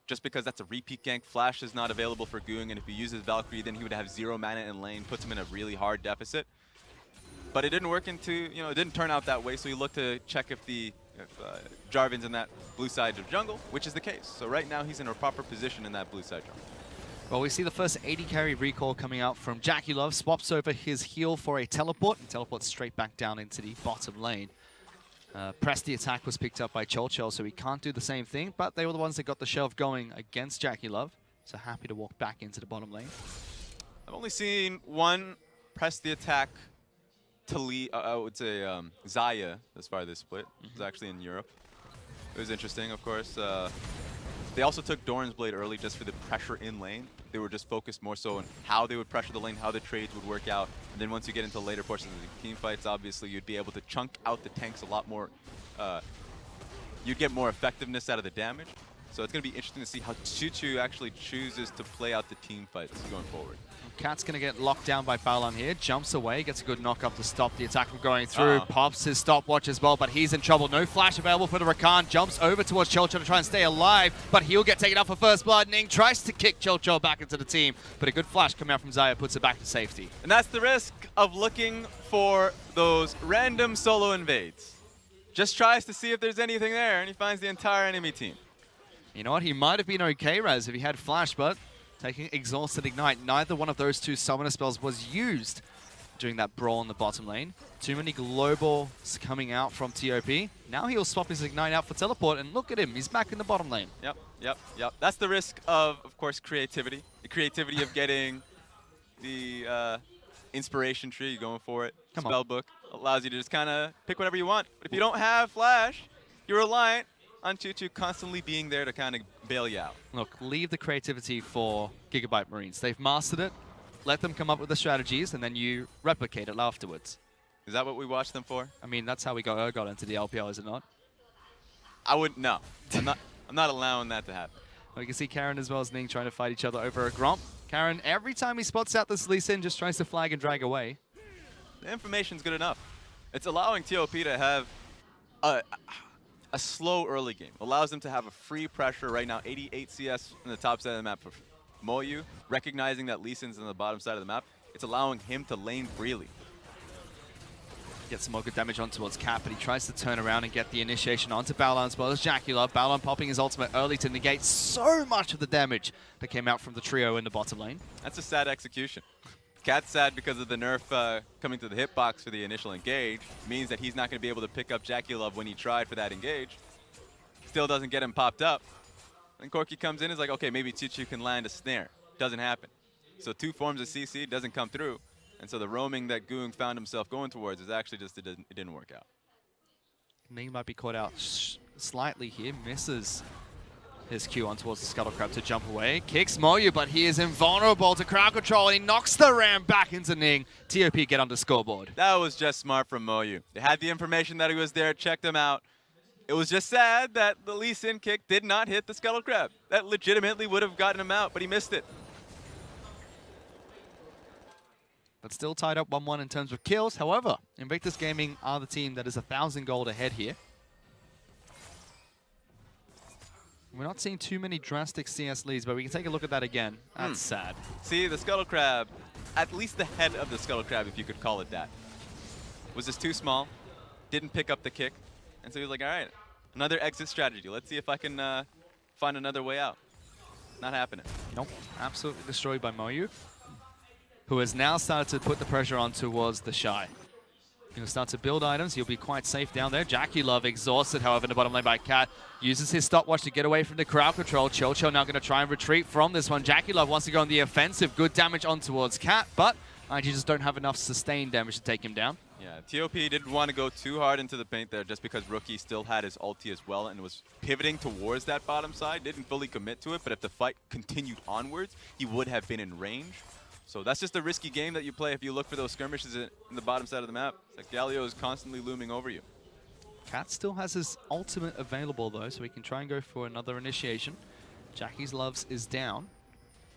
[SPEAKER 10] just because that's a repeat gank. Flash is not available for Ggoong, and if he uses Valkyrie, then he would have 0 mana in lane, puts him in a really hard deficit. But it didn't work into, you know, it didn't turn out that way, so he looked to check if Jarvan's in that blue side of jungle, which is the case. So right now he's in a proper position in that blue side jungle.
[SPEAKER 9] Well, we see the first AD carry recall coming out from JackeyLove, swaps over his heal for a teleport, and teleports straight back down into the bottom lane. Press the attack was picked up by QiuQiu, so he can't do the same thing, but they were the ones that got the shelf going against JackeyLove, so happy to walk back into the bottom lane.
[SPEAKER 10] I've only seen one press the attack to lead, I would say Xayah, as far as this split. It was actually in Europe. It was interesting, of course. They also took Doran's Blade early just for the pressure in lane. They were just focused more so on how they would pressure the lane, how the trades would work out. And then once you get into later portions of the team fights, obviously you'd be able to chunk out the tanks a lot more. You'd get more effectiveness out of the damage. So it's going to be interesting to see how QiuQiu actually chooses to play out the team fights going forward.
[SPEAKER 9] Cat's going to get locked down by Baolan here, jumps away, gets a good knock up to stop the attack from going through, pops his stopwatch as well, but he's in trouble. No flash available for the Rakan, jumps over towards QiuQiu to try and stay alive, but he'll get taken out for first blood. Ning tries to kick QiuQiu back into the team, but a good flash coming out from Xayah puts it back to safety.
[SPEAKER 10] And that's the risk of looking for those random solo invades. Just tries to see if there's anything there, and he finds the entire enemy team.
[SPEAKER 9] You know what, he might have been okay, Raz, if he had flash, but taking Exhausted Ignite, neither one of those two summoner spells was used during that brawl in the bottom lane. Too many globals coming out from TOP. Now he'll swap his Ignite out for teleport, and look at him, he's back in the bottom lane.
[SPEAKER 10] Yep. That's the risk of course, creativity. The creativity of getting the inspiration tree, you're going for it. Spell book allows you to just kind of pick whatever you want. But if you don't have flash, you're reliant on QiuQiu constantly being there to kind of bail you out.
[SPEAKER 9] Look, leave the creativity for Gigabyte Marines. They've mastered it. Let them come up with the strategies, and then you replicate it afterwards.
[SPEAKER 10] Is that what we watched them for?
[SPEAKER 9] I mean, that's how we got into the LPL, is it not?
[SPEAKER 10] I wouldn't know. I'm not allowing that to happen.
[SPEAKER 9] Well, you can see Karin as well as Ning trying to fight each other over a Gromp. Karin, every time he spots out this Lee Sin, just tries to flag and drag away.
[SPEAKER 10] The information's good enough. It's allowing TOP to have a slow early game. Allows them to have a free pressure right now. 88 CS in the top side of the map for Moyu. Recognizing that Lee Sin's on the bottom side of the map, it's allowing him to lane freely.
[SPEAKER 9] Gets some more good damage on towards Cap, but he tries to turn around and get the initiation onto Baolan as well as JackeyLove. Baolan popping his ultimate early to negate so much of the damage that came out from the trio in the bottom lane.
[SPEAKER 10] That's a sad execution. Cat's sad because of the nerf coming to the hitbox for the initial engage. Means that he's not going to be able to pick up JackeyLove when he tried for that engage. Still doesn't get him popped up. And Corki comes in and is like, okay, maybe QiuQiu can land a snare. Doesn't happen. So 2 forms of CC doesn't come through. And so the roaming that Ggoong found himself going towards is actually just, it didn't work out.
[SPEAKER 9] Ning might be caught out slightly here, misses his Q on towards the Scuttle Crab to jump away. Kicks Moyu, but he is invulnerable to crowd control, and he knocks the ram back into Ning. TOP get on the scoreboard.
[SPEAKER 10] That was just smart from Moyu. They had the information that he was there, checked him out. It was just sad that the Lee Sin kick did not hit the Scuttle Crab. That legitimately would have gotten him out, but he missed it.
[SPEAKER 9] But still tied up 1-1 in terms of kills. However, Invictus Gaming are the team that is 1,000 gold ahead here. We're not seeing too many drastic CS leads, but we can take a look at that again. That's sad.
[SPEAKER 10] See, the Scuttle Crab, at least the head of the Scuttle Crab, if you could call it that, was just too small, didn't pick up the kick, and so he was like, all right, another exit strategy. Let's see if I can find another way out. Not happening.
[SPEAKER 9] Nope, absolutely destroyed by Moyu, who has now started to put the pressure on towards TheShy. He'll start to build items. He'll be quite safe down there. JackeyLove exhausted, however, in the bottom lane by Cat. Uses his stopwatch to get away from the crowd control. QiuQiu now going to try and retreat from this one. JackeyLove wants to go on the offensive. Good damage on towards Cat, but IG just don't have enough sustained damage to take him down.
[SPEAKER 10] Yeah, TOP didn't want to go too hard into the paint there just because Rookie still had his ulti as well and was pivoting towards that bottom side. Didn't fully commit to it, but if the fight continued onwards, he would have been in range. So that's just a risky game that you play if you look for those skirmishes in the bottom side of the map. It's like Galio is constantly looming over you.
[SPEAKER 9] Cat still has his ultimate available though, so he can try and go for another initiation. JackeyLove's is down.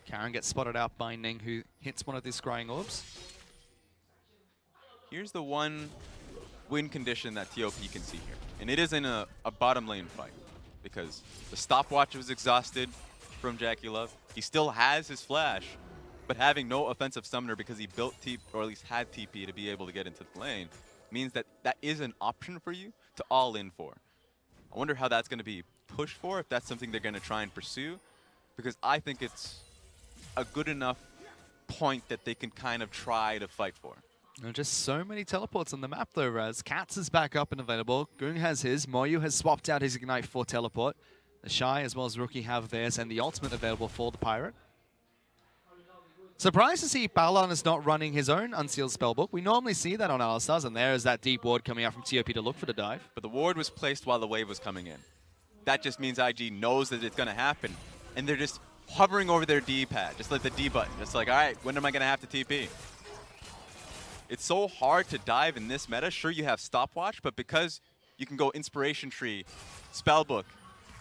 [SPEAKER 9] Karin gets spotted out by Ning, who hits one of these scrying orbs.
[SPEAKER 10] Here's the one win condition that TOP can see here, and it is in a bottom lane fight. because the stopwatch was exhausted from JackeyLove. He still has his flash, but having no offensive summoner because he built TP, or at least had TP to be able to get into the lane, means that that is an option for you to all in for. I wonder how that's going to be pushed for, if that's something they're going to try and pursue, because I think it's a good enough point that they can kind of try to fight for.
[SPEAKER 9] Just so many teleports on the map though, Raz. Katz is back up and available. Ggoong has his. Moyu has swapped out his Ignite for teleport. TheShy as well as Rookie have theirs, and the ultimate available for the Pirate. Surprised to see Baolan is not running his own Unsealed Spellbook. We normally see that on Alistar's, and there is that deep ward coming out from TOP to look for the dive.
[SPEAKER 10] But the ward was placed while the wave was coming in. That just means IG knows that it's going to happen, and they're just hovering over their D-pad, just like the D button, just like, all right, when am I going to have to TP? It's so hard to dive in this meta. Sure, you have stopwatch, but because you can go Inspiration Tree, Spellbook,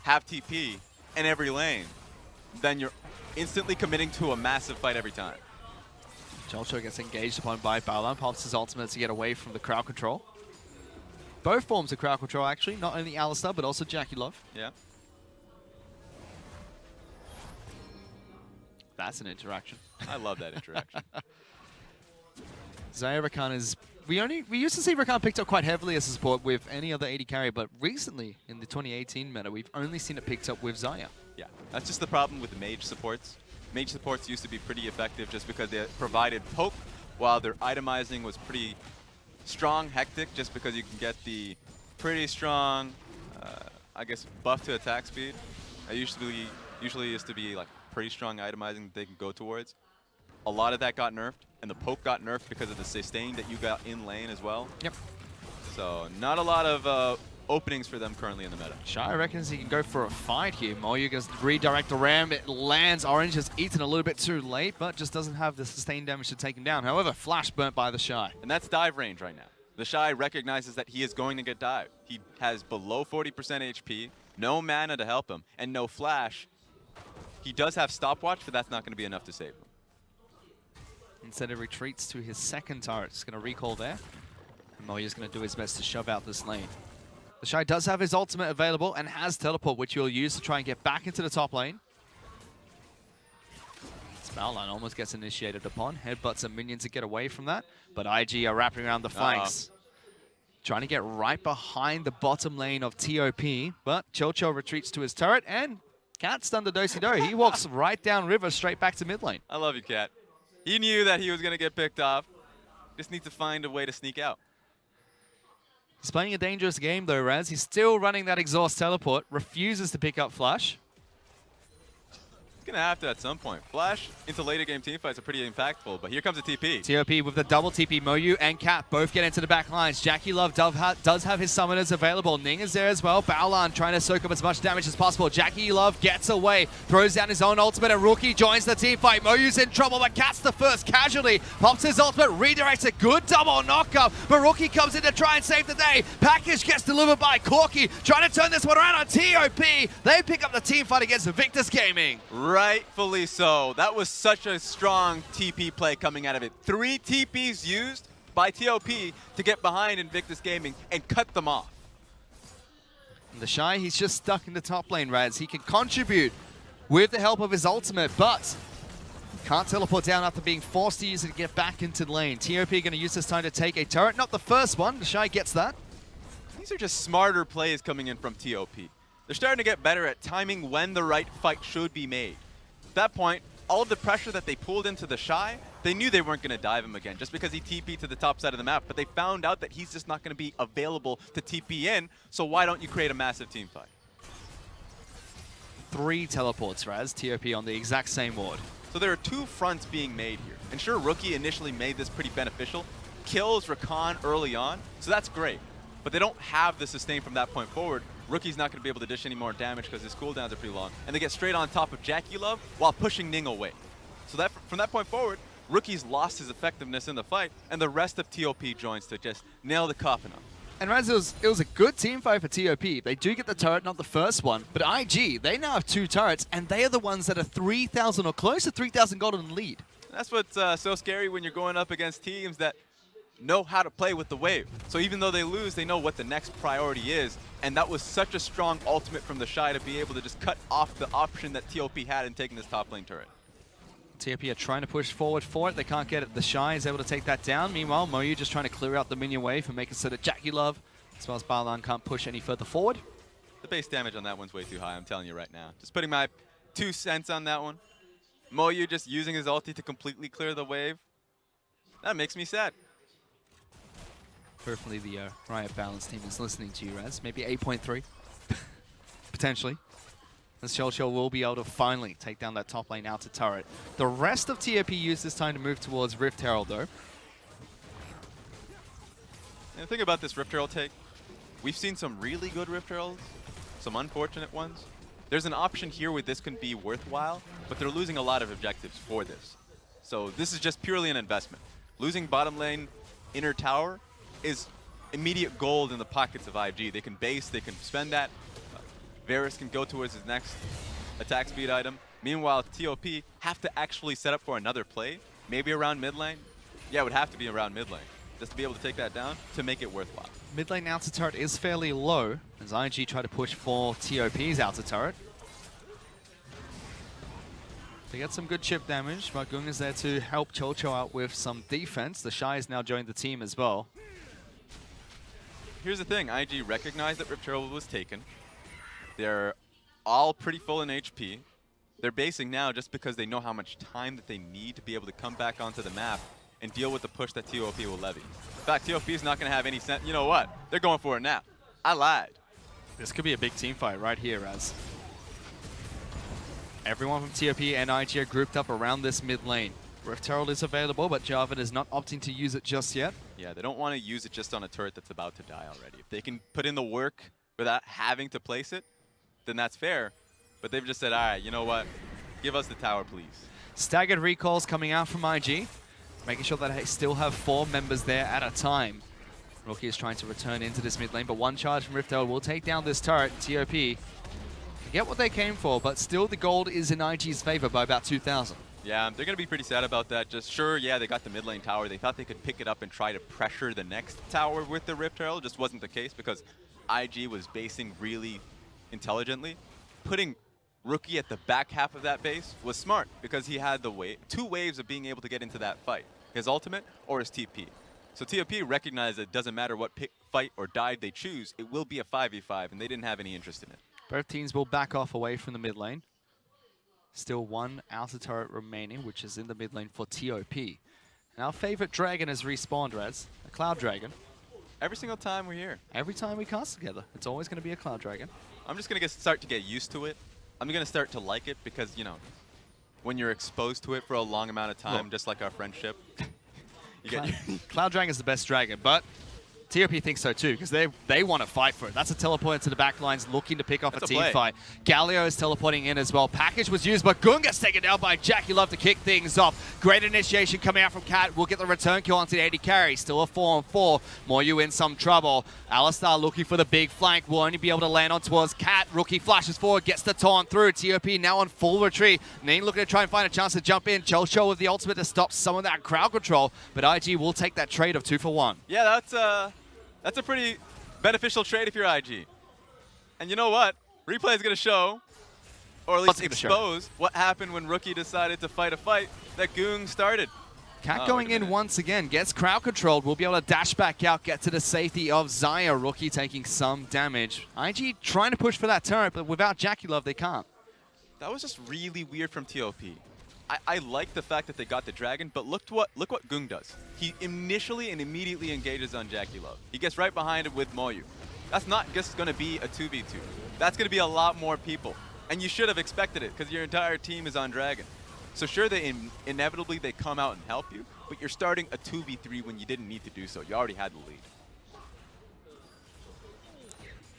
[SPEAKER 10] have TP in every lane, then you're instantly committing to a massive fight every time.
[SPEAKER 9] JoJo gets engaged upon by Baolan, pops his ultimate to get away from the crowd control. Both forms of crowd control, actually, not only Alistar, but also JackeyLove.
[SPEAKER 10] Yeah.
[SPEAKER 9] That's an interaction.
[SPEAKER 10] I love that interaction.
[SPEAKER 9] Xayah Rakan is... We used to see Rakan picked up quite heavily as a support with any other AD carry, but recently, in the 2018 meta, we've only seen it picked up with Xayah.
[SPEAKER 10] Yeah, that's just the problem with the mage supports. Mage supports used to be pretty effective just because they provided poke, while their itemizing was pretty strong, hectic, just because you can get the pretty strong, I guess, buff to attack speed. It usually used to be like pretty strong itemizing that they can go towards. A lot of that got nerfed, and the poke got nerfed because of the sustain that you got in lane as well.
[SPEAKER 9] Yep.
[SPEAKER 10] So not a lot of openings for them currently in the meta.
[SPEAKER 9] Xayah reckons he can go for a fight here. Moyu gets redirect the ram. It lands. Orange has eaten a little bit too late, but just doesn't have the sustained damage to take him down. However, flash burnt by TheShy.
[SPEAKER 10] And that's dive range right now. TheShy recognizes that he is going to get dived. He has below 40% HP, no mana to help him, and no flash. He does have stopwatch, but that's not going to be enough to save him.
[SPEAKER 9] Instead, it retreats to his second turret. It's going to recall there. And Moyu's going to do his best to shove out this lane. TheShy does have his ultimate available and has teleport, which he'll use to try and get back into the top lane. Baolan almost gets initiated upon. Headbutts a minion to get away from that. But IG are wrapping around the flanks. Trying to get right behind the bottom lane of TOP. But QiuQiu retreats to his turret, and Cat's done the do-si-do. He walks right down river straight back to mid lane.
[SPEAKER 10] I love you, Cat. He knew that he was going to get picked off. Just needs to find a way to sneak out.
[SPEAKER 9] He's playing a dangerous game though, Raz. He's still running that exhaust teleport. Refuses to pick up flash.
[SPEAKER 10] He's going to have to at some point. Flash into later game teamfights are pretty impactful, but here comes a TP.
[SPEAKER 9] TOP with the double TP. Moyu and Cat both get into the back lines. JackeyLove does have his summoners available. Ning is there as well. Baolan trying to soak up as much damage as possible. JackeyLove gets away, throws down his own ultimate, and Rookie joins the team fight. Moyu's in trouble, but Cat's the first casualty. Pops his ultimate, redirects a good double knockup, but Rookie comes in to try and save the day. Package gets delivered by Corki, trying to turn this one around on TOP. They pick up the team fight against Invictus Gaming.
[SPEAKER 10] Rightfully so. That was such a strong TP play coming out of it. 3 TPs used by TOP to get behind Invictus Gaming and cut them off.
[SPEAKER 9] And TheShy, he's just stuck in the top lane, Raz. He can contribute with the help of his ultimate, but can't teleport down after being forced to use it to get back into the lane. TOP going to use this time to take a turret. Not the first one. TheShy gets that.
[SPEAKER 10] These are just smarter plays coming in from TOP. They're starting to get better at timing when the right fight should be made. At that point, all of the pressure that they pulled into TheShy, they knew they weren't going to dive him again just because he TP'd to the top side of the map, but they found out that he's just not going to be available to TP in, so why don't you create a massive team fight?
[SPEAKER 9] 3 teleports, Raz. TOP on the exact same ward.
[SPEAKER 10] So there are 2 fronts being made here. And sure, Rookie initially made this pretty beneficial, kills Rakan early on, so that's great. But they don't have the sustain from that point forward. Rookie's not going to be able to dish any more damage because his cooldowns are pretty long. And they get straight on top of JackeyLove while pushing Ning away. So that from that point forward, Rookie's lost his effectiveness in the fight, and the rest of TOP joins to just nail the coffin up.
[SPEAKER 9] And Raz, it was a good team fight for TOP. They do get the turret, not the first one. But IG, they now have 2 turrets, and they are the ones that are 3,000 or close to 3,000 gold in the lead.
[SPEAKER 10] That's what's so scary when you're going up against teams that know how to play with the wave. So even though they lose, they know what the next priority is. And that was such a strong ultimate from TheShy to be able to just cut off the option that TOP had in taking this top lane turret.
[SPEAKER 9] TOP are trying to push forward for it. They can't get it. TheShy is able to take that down. Meanwhile, Moyu just trying to clear out the minion wave and make it so that JackeyLove, as well as Baolan, can't push any further forward.
[SPEAKER 10] The base damage on that one's way too high, I'm telling you right now. Just putting my 2 cents on that one. Moyu just using his ulti to completely clear the wave. That makes me sad.
[SPEAKER 9] Hopefully the Riot Balance team is listening to you, Raz. Maybe 8.3, potentially. As QiuQiu will be able to finally take down that top lane outer turret. The rest of TOP used this time to move towards Rift Herald, though.
[SPEAKER 10] And the thing about this Rift Herald take, we've seen some really good Rift Heralds, some unfortunate ones. There's an option here where this can be worthwhile, but they're losing a lot of objectives for this. So this is just purely an investment. Losing bottom lane inner tower is immediate gold in the pockets of IG. They can base, they can spend that. Varus can go towards his next attack speed item. Meanwhile, TOP have to actually set up for another play, maybe around mid lane. Yeah, it would have to be around mid lane, just to be able to take that down to make it worthwhile.
[SPEAKER 9] Mid lane outer turret is fairly low, as IG try to push for TOP's outer turret. They get some good chip damage, but Ggoong is there to help QiuQiu out with some defense. TheShy has now joined the team as well.
[SPEAKER 10] Here's the thing, IG recognized that Rift Herald was taken. They're all pretty full in HP. They're basing now just because they know how much time that they need to be able to come back onto the map and deal with the push that TOP will levy. In fact, TOP is not going to have any sense. You know what? They're going for it now. I lied.
[SPEAKER 9] This could be a big team fight right here, as everyone from TOP and IG are grouped up around this mid lane. Rift Herald is available, but Jarvan is not opting to use it just yet.
[SPEAKER 10] Yeah, they don't want to use it just on a turret that's about to die already. If they can put in the work without having to place it, then that's fair. But they've just said, all right, you know what? Give us the tower, please.
[SPEAKER 9] Staggered recalls coming out from IG, making sure that they still have 4 members there at a time. Rookie is trying to return into this mid lane, but one charge from Rift Herald will take down this turret. TOP get what they came for, but still the gold is in IG's favor by about 2,000.
[SPEAKER 10] Yeah, they're going to be pretty sad about that. Just sure, yeah, they got the mid lane tower. They thought they could pick it up and try to pressure the next tower with the Rift Herald. Just wasn't the case because IG was basing really intelligently. Putting Rookie at the back half of that base was smart because he had the 2 waves of being able to get into that fight. His ultimate or his TP. So TOP recognized that it doesn't matter what fight or dive they choose, it will be a 5v5, and they didn't have any interest in it.
[SPEAKER 9] Both teams will back off away from the mid lane. Still one outer turret remaining, which is in the mid lane for TOP. And our favorite dragon has respawned, Rez. A Cloud Dragon.
[SPEAKER 10] Every single time we're here.
[SPEAKER 9] Every time we cast together, it's always going to be a Cloud Dragon.
[SPEAKER 10] I'm just going to start to get used to it. I'm going to start to like it because, you know, when you're exposed to it for a long amount of time, just like our friendship,
[SPEAKER 9] Cloud Dragon is the best dragon, but TOP thinks so too, because they want to fight for it. That's a teleport into the back lines, looking to pick off a team fight. Galio is teleporting in as well. Package was used, but Ggoong gets taken down by JackeyLove to kick things off. Great initiation coming out from Cat. We'll get the return kill onto the AD carry. Still a 4-on-4. Moyu in some trouble. Alistar looking for the big flank. Will only be able to land on towards Cat. Rookie flashes forward, gets the taunt through. TOP now on full retreat. Ning looking to try and find a chance to jump in. QiuQiu with the ultimate to stop some of that crowd control, but IG will take that trade of 2 for 1.
[SPEAKER 10] Yeah, that's a pretty beneficial trade if you're IG. And you know what? Replay is going to show, or at least expose, what happened when Rookie decided to fight a fight that Ggoong started.
[SPEAKER 9] Cat going in once again, gets crowd controlled. We'll be able to dash back out, get to the safety of Xayah. Rookie taking some damage. IG trying to push for that turret, but without JackeyLove, they can't.
[SPEAKER 10] That was just really weird from TOP. I like the fact that they got the dragon, but look what Ggoong does. He initially and immediately engages on JackeyLove. He gets right behind it with Moyu. That's not just going to be a 2v2. That's going to be a lot more people. And you should have expected it, because your entire team is on dragon. So sure, inevitably they come out and help you, but you're starting a 2v3 when you didn't need to do so. You already had the lead.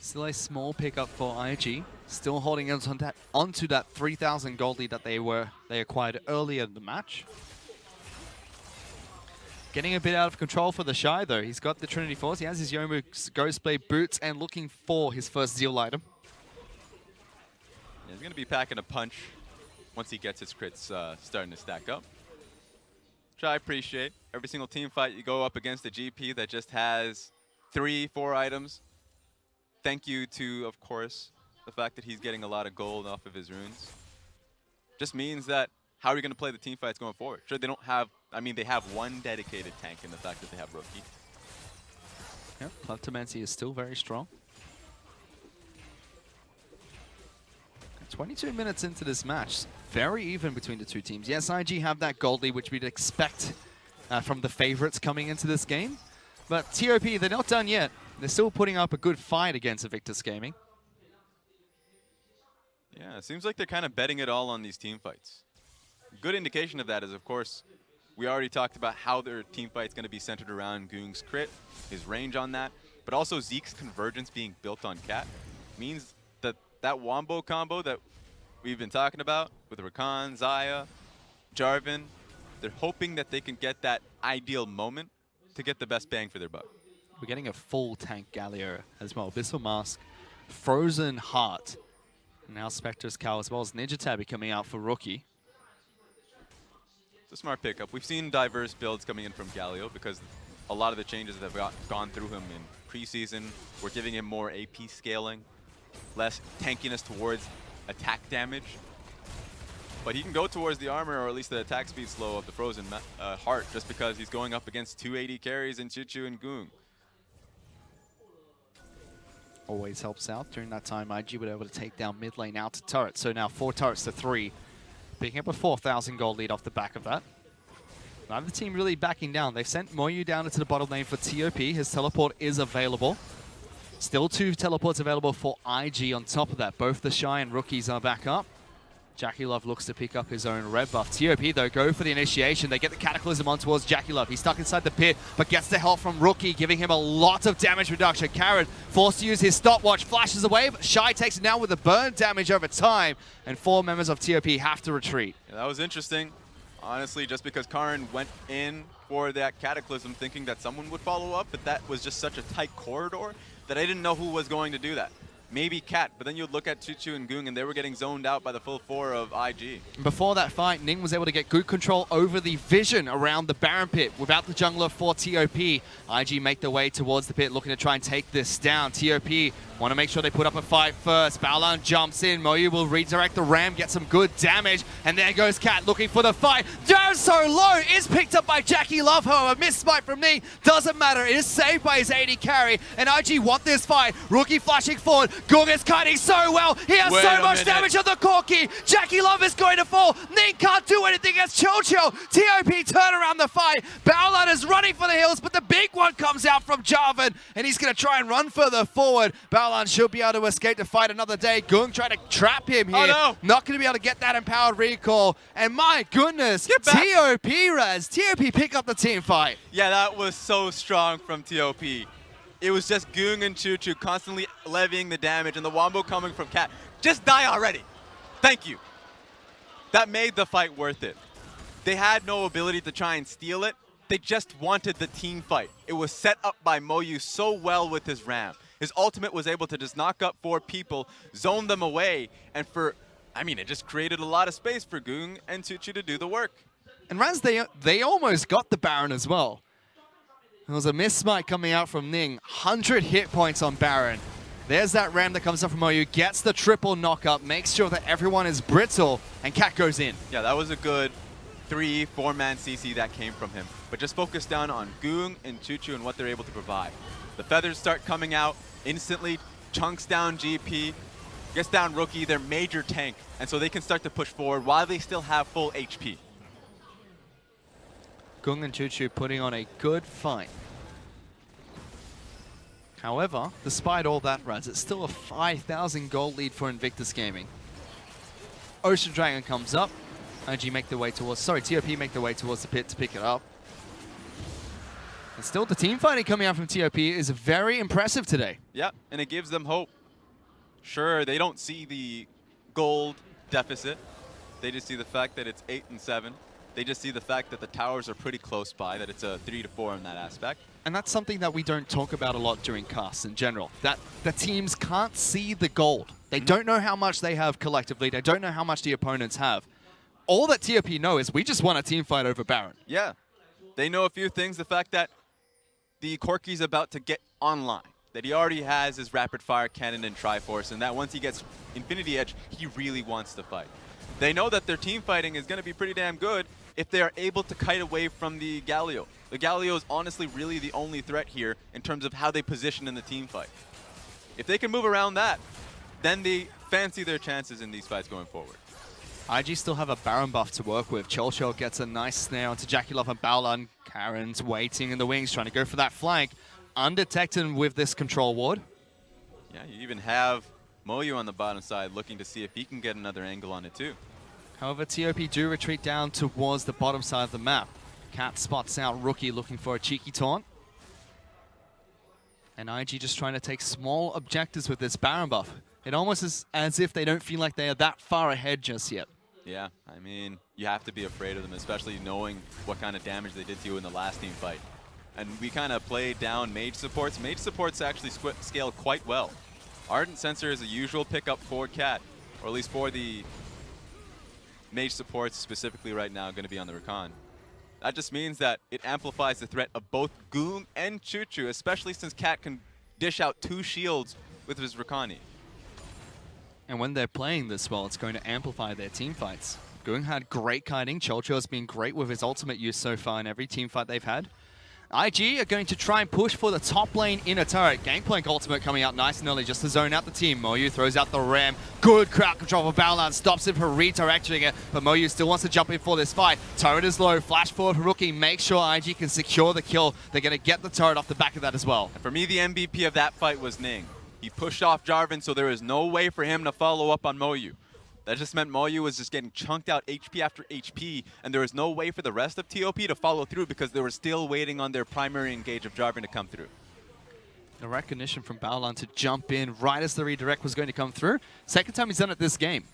[SPEAKER 9] Still a small pickup for IG. Still holding onto that 3,000 gold lead that they acquired earlier in the match. Getting a bit out of control for TheShy though. He's got the Trinity Force. He has his Yomu Ghostblade boots and looking for his first Zeal item.
[SPEAKER 10] Yeah, he's going to be packing a punch once he gets his crits starting to stack up. which I appreciate. Every single team fight you go up against a GP that just has 3, 4 items. Thank you to, of course, the fact that he's getting a lot of gold off of his runes. Just means that how are we going to play the team fights going forward? Sure, they don't have, I mean, they have one dedicated tank in the fact that they have Rookie.
[SPEAKER 9] Yeah, Kleptomancy is still very strong. 22 minutes into this match, very even between the two teams. Yes, IG have that gold lead, which we'd expect from the favorites coming into this game. But TOP, they're not done yet. They're still putting up a good fight against Invictus Gaming.
[SPEAKER 10] Yeah, it seems like they're kind of betting it all on these team fights. Good indication of that is, of course, we already talked about how their team fight's going to be centered around Ggoong's crit, his range on that, but also Zeke's convergence being built on Cat means that that wombo combo that we've been talking about with Rakan, Xayah, Jarvan, they're hoping that they can get that ideal moment to get the best bang for their buck.
[SPEAKER 9] We're getting a full tank Galio as well. Abyssal Mask, Frozen Heart, and now Spectre's Cowl as well as Ninja Tabby coming out for Rookie.
[SPEAKER 10] It's a smart pickup. We've seen diverse builds coming in from Galio because a lot of the changes that have gone through him in preseason were giving him more AP scaling, less tankiness towards attack damage. But he can go towards the armor, or at least the attack speed slow of the Frozen Heart, just because he's going up against 2 AD carries in QiuQiu and Ggoong.
[SPEAKER 9] Always helps out. During that time, IG were able to take down mid lane out to turret. So now 4 turrets to 3. Picking up a 4,000 gold lead off the back of that. Neither team really backing down. They've sent Moyu down into the bottom lane for TOP. His teleport is available. Still 2 teleports available for IG on top of that. Both TheShy and Rookies are back up. JackeyLove looks to pick up his own red buff. TOP, though, go for the initiation. They get the Cataclysm on towards JackeyLove. He's stuck inside the pit, but gets the help from Rookie, giving him a lot of damage reduction. Karin forced to use his stopwatch, flashes away, but Shy takes it down with the burn damage over time, and 4 members of TOP have to retreat.
[SPEAKER 10] Yeah, that was interesting. Honestly, just because Karin went in for that Cataclysm thinking that someone would follow up, but that was just such a tight corridor that I didn't know who was going to do that. Maybe Cat, but then you'd look at QiuQiu and Ggoong and they were getting zoned out by the full 4 of IG.
[SPEAKER 9] Before that fight, Ning was able to get good control over the vision around the Baron pit. Without the jungler for TOP, IG make their way towards the pit, looking to try and take this down. TOP want to make sure they put up a fight first. Baolan jumps in. Moyu will redirect the ram, get some good damage, and there goes Cat looking for the fight. Down so low is picked up by JackeyLove, however. Missed smite from Ning. Doesn't matter. It is saved by his AD carry, and IG want this fight. Rookie flashing forward. Ggoong is kiting so well. He has so much damage on the Corki. JackeyLove is going to fall. Ning can't do anything against QiuQiu. TOP turn around the fight. Baolan is running for the hills, but the big one comes out from Jarvan, and he's going to try and run further forward. Baolan should be able to escape to fight another day. Ggoong trying to trap him here. Oh, no. Not going to be able to get that empowered recall. And my goodness, TOP Raz. TOP pick up the team fight.
[SPEAKER 10] Yeah, that was so strong from TOP. It was just Ggoong and QiuQiu constantly levying the damage and the wombo coming from Cat. Just die already. Thank you. That made the fight worth it. They had no ability to try and steal it. They just wanted the team fight. It was set up by Moyu so well with his ram. His ultimate was able to just knock up 4 people, zone them away, and it just created a lot of space for Ggoong and QiuQiu to do the work.
[SPEAKER 9] And Raz, they almost got the Baron as well. There was a miss smite coming out from Ning. 100 hit points on Baron. There's that ram that comes up from Moyu, gets the triple knockup, makes sure that everyone is brittle, and Cat goes in.
[SPEAKER 10] Yeah, that was a good 3-4-man CC that came from him. But just focus down on Ggoong and QiuQiu and what they're able to provide. The feathers start coming out, instantly chunks down GP, gets down Rookie, their major tank, and so they can start to push forward while they still have full HP.
[SPEAKER 9] Ggoong and QiuQiu putting on a good fight. However, despite all that, Raz, it's still a 5,000 gold lead for Invictus Gaming. Ocean Dragon comes up. IG make their way towards, TOP make their way towards the pit to pick it up. And still, the team fighting coming out from TOP is very impressive today.
[SPEAKER 10] Yeah, and it gives them hope. Sure, they don't see the gold deficit. They just see the fact that it's 8 and 7. They just see the fact that the towers are pretty close by, that it's a 3 to 4 in that aspect.
[SPEAKER 9] And that's something that we don't talk about a lot during casts in general, that the teams can't see the gold. They don't know how much they have collectively. They don't know how much the opponents have. All that TOP know is we just want a team fight over Baron.
[SPEAKER 10] Yeah, They know a few things. The fact that the Corki's about to get online, that he already has his rapid fire cannon and Triforce, and that once he gets Infinity Edge, he really wants to fight. They know that their team fighting is going to be pretty damn good if they are able to kite away from the Galio. The Galio is honestly really the only threat here in terms of how they position in the team fight. If they can move around that, then they fancy their chances in these fights going forward.
[SPEAKER 9] IG still have a Baron buff to work with. QiuQiu gets a nice snare onto JackeyLove and Baolan. Karin's waiting in the wings, trying to go for that flank. Undetected with this control ward.
[SPEAKER 10] Yeah, you even have Moyu on the bottom side looking to see if he can get another angle on it too.
[SPEAKER 9] However, TOP do retreat down towards the bottom side of the map. Cat spots out Rookie looking for a cheeky taunt. And IG just trying to take small objectives with this Baron buff. It almost is as if they don't feel like they are that far ahead just yet.
[SPEAKER 10] Yeah, I mean, you have to be afraid of them, especially knowing what kind of damage they did to you in the last team fight. And we kind of played down mage supports. Mage supports actually scale quite well. Ardent Sensor is a usual pickup for Cat, or at least for the mage supports specifically right now going to be on the Rakan. That just means that it amplifies the threat of both Ggoong and QiuQiu, especially since Cat can dish out 2 shields with his Rakani.
[SPEAKER 9] And when they're playing this well, it's going to amplify their team fights. Ggoong had great kiting. QiuQiu has been great with his ultimate use so far in every team fight they've had. IG are going to try and push for the top lane inner turret. Gangplank ultimate coming out nice and early just to zone out the team. Moyu throws out the ram. Good crowd control for Baolan. Stops him from redirecting it. But Moyu still wants to jump in for this fight. Turret is low. Flash forward for Rookie. Make sure IG can secure the kill. They're going to get the turret off the back of that as well.
[SPEAKER 10] And for me, the MVP of that fight was Ning. He pushed off Jarvan, so there was no way for him to follow up on Moyu. That just meant Moyu was just getting chunked out HP after HP, and there was no way for the rest of TOP to follow through because they were still waiting on their primary engage of Jarvan to come through.
[SPEAKER 9] The recognition from Baolan to jump in right as the redirect was going to come through. Second time he's done it this game.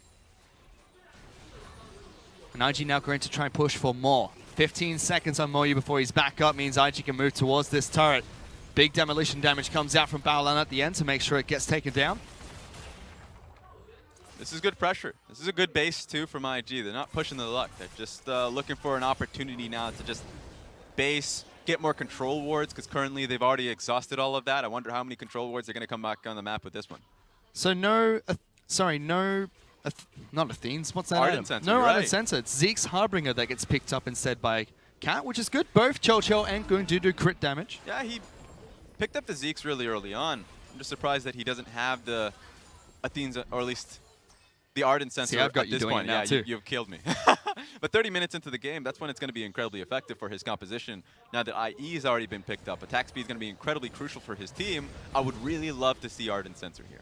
[SPEAKER 9] And IG now going to try and push for more. 15 seconds on Moyu before he's back up means IG can move towards this turret. Big demolition damage comes out from Baolan at the end to make sure it gets taken down.
[SPEAKER 10] This is good pressure. This is a good base, too, from IG. They're not pushing the luck. They're just looking for an opportunity now to just base, get more control wards, because currently they've already exhausted all of that. I wonder how many control wards are going to come back on the map with this one.
[SPEAKER 9] So not Athene's, what's that
[SPEAKER 10] Ardent
[SPEAKER 9] item?
[SPEAKER 10] Sensor,
[SPEAKER 9] No
[SPEAKER 10] right.
[SPEAKER 9] Ardent Sensor. It's Zeke's Harbinger that gets picked up instead by Cat, which is good. Both QiuQiu and Ggoong do crit damage.
[SPEAKER 10] Yeah, he picked up the Zeke's really early on. I'm just surprised that he doesn't have the Athene's, or at least the Ardent Sensor.
[SPEAKER 9] See, I've got
[SPEAKER 10] at
[SPEAKER 9] you
[SPEAKER 10] this
[SPEAKER 9] doing
[SPEAKER 10] point.
[SPEAKER 9] it now
[SPEAKER 10] Yeah,
[SPEAKER 9] too.
[SPEAKER 10] you've killed me. But 30 minutes into the game, that's when it's going to be incredibly effective for his composition. Now that IE has already been picked up, attack speed is going to be incredibly crucial for his team. I would really love to see Ardent Sensor here.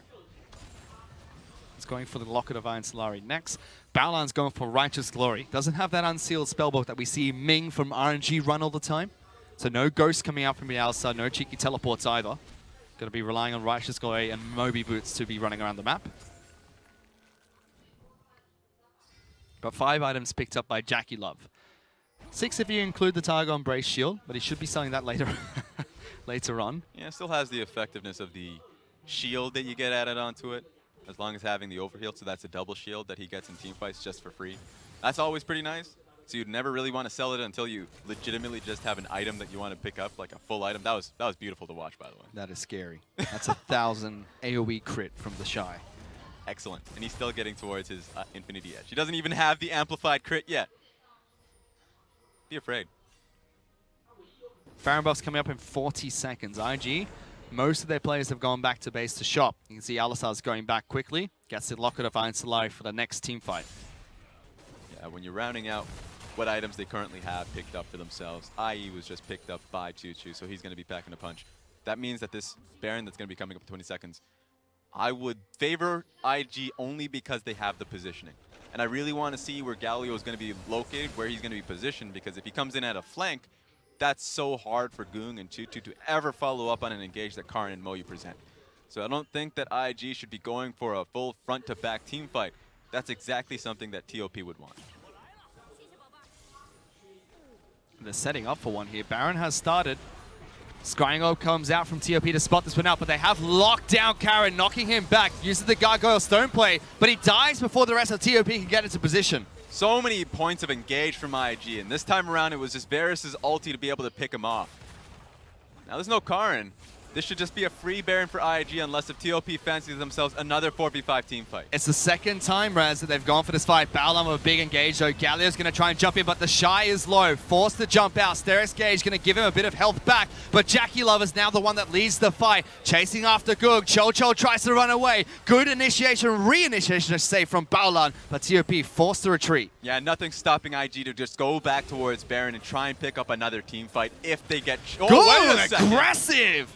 [SPEAKER 9] It's going for the Locket of Iron Solari next. Baolan's going for Righteous Glory. Doesn't have that unsealed spellbook that we see Ming from RNG run all the time. So no ghosts coming out from the Alistar, no cheeky teleports either. Going to be relying on Righteous Glory and Moby Boots to be running around the map. Got 5 items picked up by JackeyLove. 6 if you include the Targon Brace Shield, but he should be selling that later later on.
[SPEAKER 10] Yeah, it still has the effectiveness of the shield that you get added onto it, as long as having the overheal, so that's a double shield that he gets in team fights just for free. That's always pretty nice. So you'd never really want to sell it until you legitimately just have an item that you want to pick up, like a full item. That was beautiful to watch, by the way.
[SPEAKER 9] That is scary. That's 1,000 AoE crit from TheShy.
[SPEAKER 10] Excellent. And he's still getting towards his Infinity Edge. He doesn't even have the amplified crit yet. Be afraid.
[SPEAKER 9] Baron buff's coming up in 40 seconds. IG, most of their players have gone back to base to shop. You can see Alistar's going back quickly. Gets the Locket of Iron Solari for the next team fight.
[SPEAKER 10] Yeah, when you're rounding out what items they currently have picked up for themselves, IE was just picked up by QiuQiu, so he's going to be packing a punch. That means that this Baron that's going to be coming up in 20 seconds, I would favor IG only because they have the positioning. And I really want to see where Galio is going to be located, where he's going to be positioned, because if he comes in at a flank, that's so hard for Ggoong and QiuQiu to ever follow up on an engage that Karin and Moyu present. So I don't think that IG should be going for a full front-to-back team fight. That's exactly something that TOP would want.
[SPEAKER 9] They're setting up for one here. Baron has started. Scrying Orb comes out from TOP to spot this one out, but they have locked down Karin, knocking him back. Uses the Gargoyle Stone play, but he dies before the rest of TOP can get into position.
[SPEAKER 10] So many points of engage from IG, and this time around it was just Varus' ulti to be able to pick him off. Now there's no Karin. This should just be a free Baron for IG unless if TOP fancies themselves another 4v5 team fight.
[SPEAKER 9] It's the second time, Raz, that they've gone for this fight. Baolan with a big engage, though. Galio's going to try and jump in, but TheShy is low. Forced to jump out. Steris Gage going to give him a bit of health back, but JackeyLove is now the one that leads the fight. Chasing after Ggoong. QiuQiu tries to run away. Good initiation, re-initiation, I say, from Baolan, but TOP forced to retreat.
[SPEAKER 10] Yeah, nothing stopping IG to just go back towards Baron and try and pick up another team fight if they get...
[SPEAKER 9] Oh, wait a second. Aggressive!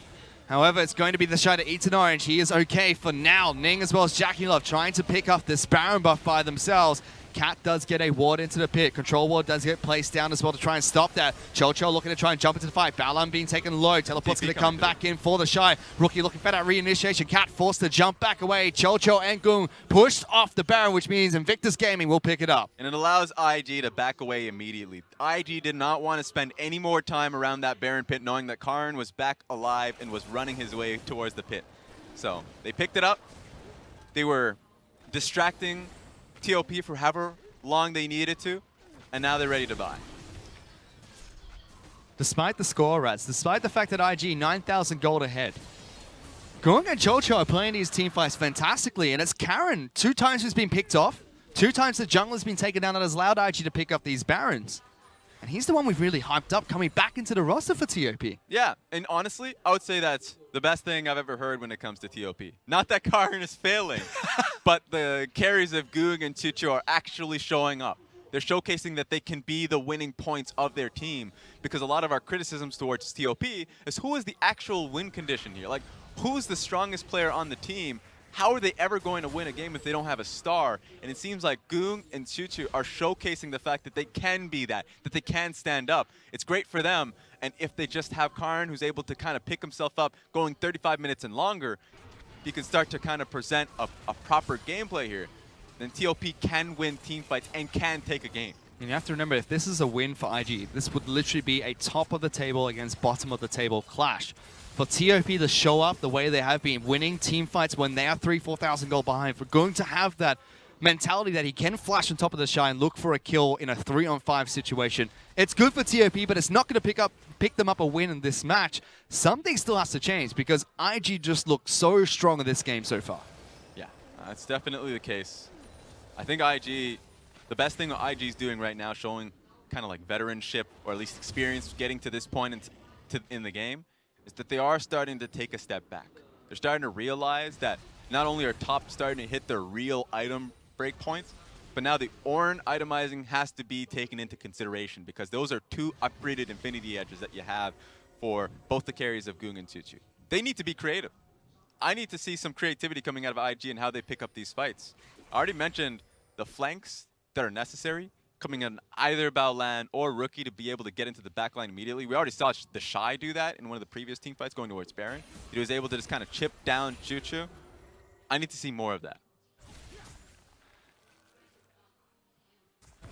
[SPEAKER 9] However, it's going to be TheShy that eats an orange. He is okay for now. Ning as well as JackeyLove trying to pick up this Baron buff by themselves. Cat does get a ward into the pit. Control ward does get placed down as well to try and stop that. QiuQiu looking to try and jump into the fight. Baolan being taken low. Teleport's going to come back in for TheShy. Rookie looking for that re-initiation. Cat forced to jump back away. QiuQiu and Ggoong pushed off the Baron, which means Invictus Gaming will pick it up.
[SPEAKER 10] And it allows IG to back away immediately. IG did not want to spend any more time around that Baron pit knowing that Karin was back alive and was running his way towards the pit. So they picked it up. They were distracting TOP for however long they needed to, and now they're ready to buy.
[SPEAKER 9] Despite the score, Rats, despite the fact that IG 9,000 gold ahead, Ggoong and QiuQiu are playing these team fights fantastically, and it's Karin 2 times who's been picked off, 2 times the jungler's been taken down that has allowed IG to pick up these Barons. And he's the one we've really hyped up coming back into the roster for TOP.
[SPEAKER 10] Yeah, and honestly, I would say that's the best thing I've ever heard when it comes to TOP. Not that Karin is failing, but the carries of Ggoong and QiuQiu are actually showing up. They're showcasing that they can be the winning points of their team, because a lot of our criticisms towards TOP is who is the actual win condition here? Like, who's the strongest player on the team? How are they ever going to win a game if they don't have a star? And it seems like Ggoong and QiuQiu are showcasing the fact that they can be that they can stand up. It's great for them. And if they just have Karin, who's able to kind of pick himself up, going 35 minutes and longer, he can start to kind of present a proper gameplay here. Then TOP can win team fights and can take a game.
[SPEAKER 9] And you have to remember, if this is a win for IG, this would literally be a top of the table against bottom of the table clash. For TOP to show up the way they have been, winning team fights when they are 3,000-4,000 gold behind, for Ggoong to have that mentality that he can flash on top of TheShy and look for a kill in a 3-on-5 situation. It's good for TOP, but it's not going to pick them up a win in this match. Something still has to change because IG just looked so strong in this game so far.
[SPEAKER 10] Yeah, that's definitely the case. I think IG, the best thing that IG is doing right now, showing kind of like veteranship or at least experience getting to this point in the game, is that they are starting to take a step back. They're starting to realize that not only are top starting to hit their real item break points, but now the Ornn itemizing has to be taken into consideration because those are 2 upgraded Infinity Edges that you have for both the carries of Ggoong and QiuQiu. They need to be creative. I need to see some creativity coming out of IG and how they pick up these fights. I already mentioned the flanks that are necessary, coming in either Baolan or Rookie to be able to get into the backline immediately. We already saw TheShy do that in one of the previous team fights going towards Baron. He was able to just kind of chip down QiuQiu. I need to see more of that.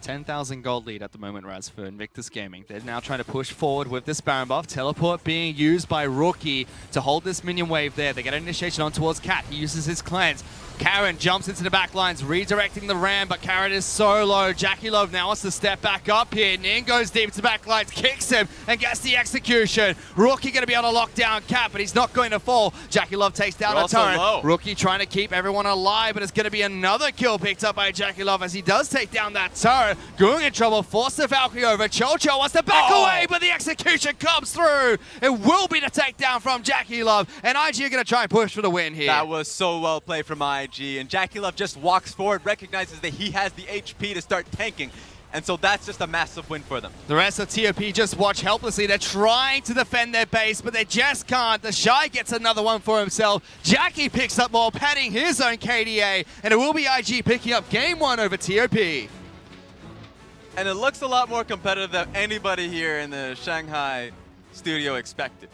[SPEAKER 9] 10,000 gold lead at the moment, Raz, for Invictus Gaming. They're now trying to push forward with this Baron buff. Teleport being used by Rookie to hold this minion wave there. They get an initiation on towards Cat. He uses his cleanse. Karin jumps into the back lines, redirecting the ram, but Karin is so low. JackeyLove now wants to step back up here. Ning goes deep to back lines, kicks him, and gets the execution. Rookie going to be able to lock down Cat, but he's not going to fall. JackeyLove takes down a turret. Rookie trying to keep everyone alive, but it's going to be another kill picked up by JackeyLove as he does take down that turret. Ggoong in trouble, force the Valkyrie over. QiuQiu wants to back away, but the execution comes through. It will be the takedown from JackeyLove, and IG are going to try and push for the win here.
[SPEAKER 10] That was so well played from IG. And JackeyLove just walks forward, recognizes that he has the HP to start tanking. And so that's just a massive win for them.
[SPEAKER 9] The rest of TOP just watch helplessly. They're trying to defend their base, but they just can't. TheShy gets another one for himself. Jackie picks up more, padding his own KDA. And it will be IG picking up game 1 over TOP.
[SPEAKER 10] And it looks a lot more competitive than anybody here in the Shanghai studio expected.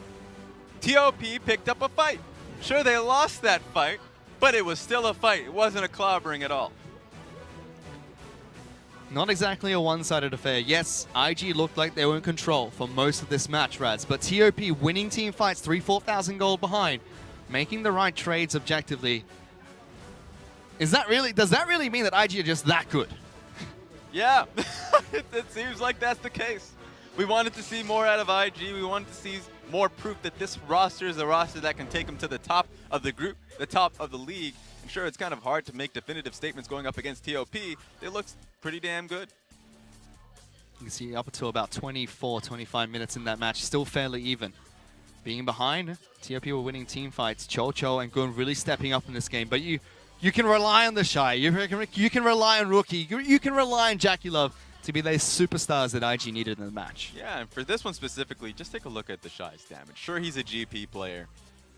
[SPEAKER 10] TOP picked up a fight. Sure, they lost that fight, but it was still a fight. It wasn't a clobbering at all.
[SPEAKER 9] Not exactly a one-sided affair. Yes, IG looked like they were in control for most of this match, Rads, but TOP winning team fights 3,000-4,000 gold behind, making the right trades objectively. Does that really mean that IG are just that good?
[SPEAKER 10] Yeah, it seems like that's the case. We wanted to see more out of IG. We wanted to see more proof that this roster is a roster that can take them to the top of the group, the top of the league. I'm sure it's kind of hard to make definitive statements going up against TOP. They look pretty damn good.
[SPEAKER 9] You can see up until about 24, 25 minutes in that match, still fairly even. Being behind, TOP were winning team fights. Cho and Ggoong really stepping up in this game, but you can rely on TheShy. You can rely on Rookie. You can rely on JackeyLove to be those superstars that IG needed in the match.
[SPEAKER 10] Yeah, and for this one specifically, just take a look at TheShy's damage. Sure, he's a GP player,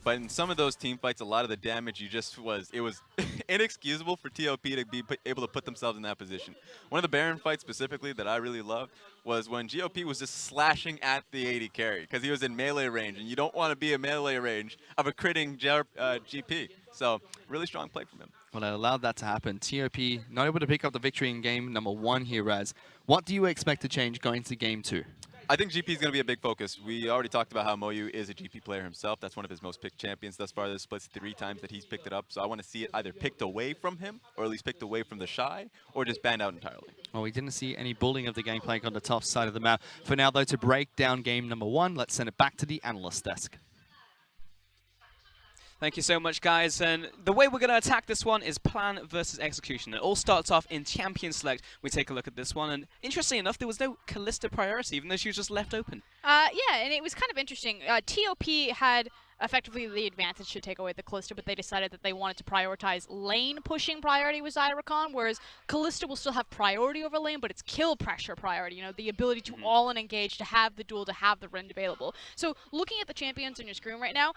[SPEAKER 10] but in some of those team fights, a lot of the damage it was inexcusable for TOP to be able to put themselves in that position. One of the Baron fights specifically that I really loved was when GOP was just slashing at the AD carry because he was in melee range, and you don't want to be in melee range of a critting GP. So, really strong play from him.
[SPEAKER 9] Well, it allowed that to happen. TOP not able to pick up the victory in game number 1 here, Raz. What do you expect to change going to game 2?
[SPEAKER 10] I think GP is going to be a big focus. We already talked about how Moyu is a GP player himself. That's one of his most picked champions thus far. There's splits 3 times that he's picked it up. So I want to see it either picked away from him, or at least picked away from TheShy, or just banned out entirely.
[SPEAKER 2] Well, we didn't see any bullying of the Gangplank on the top side of the map. For now, though, to break down game number 1, let's send it back to the analyst desk.
[SPEAKER 7] Thank you so much, guys. And the way we're going to attack this one is plan versus execution. It all starts off in champion select. We take a look at this one, and interestingly enough, there was no Kalista priority, even though she was just left open.
[SPEAKER 8] Yeah, and it was kind of interesting. TOP had effectively the advantage to take away the Kalista, but they decided that they wanted to prioritize lane pushing priority with Xayah Rakan, whereas Kalista will still have priority over lane, but it's kill pressure priority, you know, the ability to all-in engage, to have the duel, to have the rend available. So looking at the champions on your screen right now,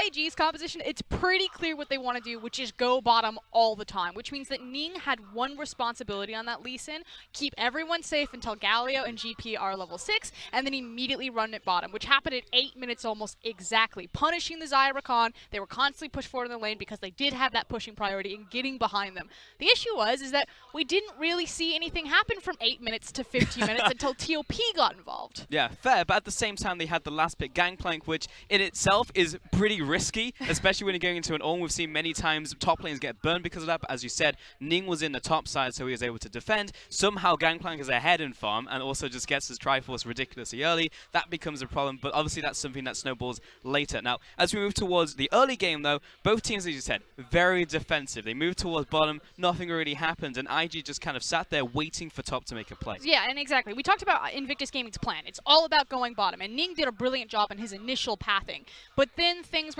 [SPEAKER 8] IG's composition, it's pretty clear what they want to do, which is go bottom all the time, which means that Ning had one responsibility on that Lee Sin, keep everyone safe until Galio and GP are level 6, and then immediately run at bottom, which happened at 8 minutes almost exactly. Punishing the Xayah Rakan, they were constantly pushed forward in the lane because they did have that pushing priority and getting behind them. The issue is that we didn't really see anything happen from 8 minutes to 15 minutes until TOP got involved.
[SPEAKER 7] Yeah, fair, but at the same time, they had the last pick Gangplank, which in itself is pretty risky, especially when you're going into an Ornn. We've seen many times top lanes get burned because of that, but as you said, Ning was in the top side, so he was able to defend. Somehow Gangplank is ahead in farm and also just gets his Triforce ridiculously early. That becomes a problem, but obviously that's something that snowballs later. Now, as we move towards the early game, though, both teams, as you said, very defensive. They moved towards bottom, nothing really happened, and IG just kind of sat there waiting for top to make a play.
[SPEAKER 8] Yeah, and exactly. We talked about Invictus Gaming's plan. It's all about going bottom, and Ning did a brilliant job in his initial pathing. But then things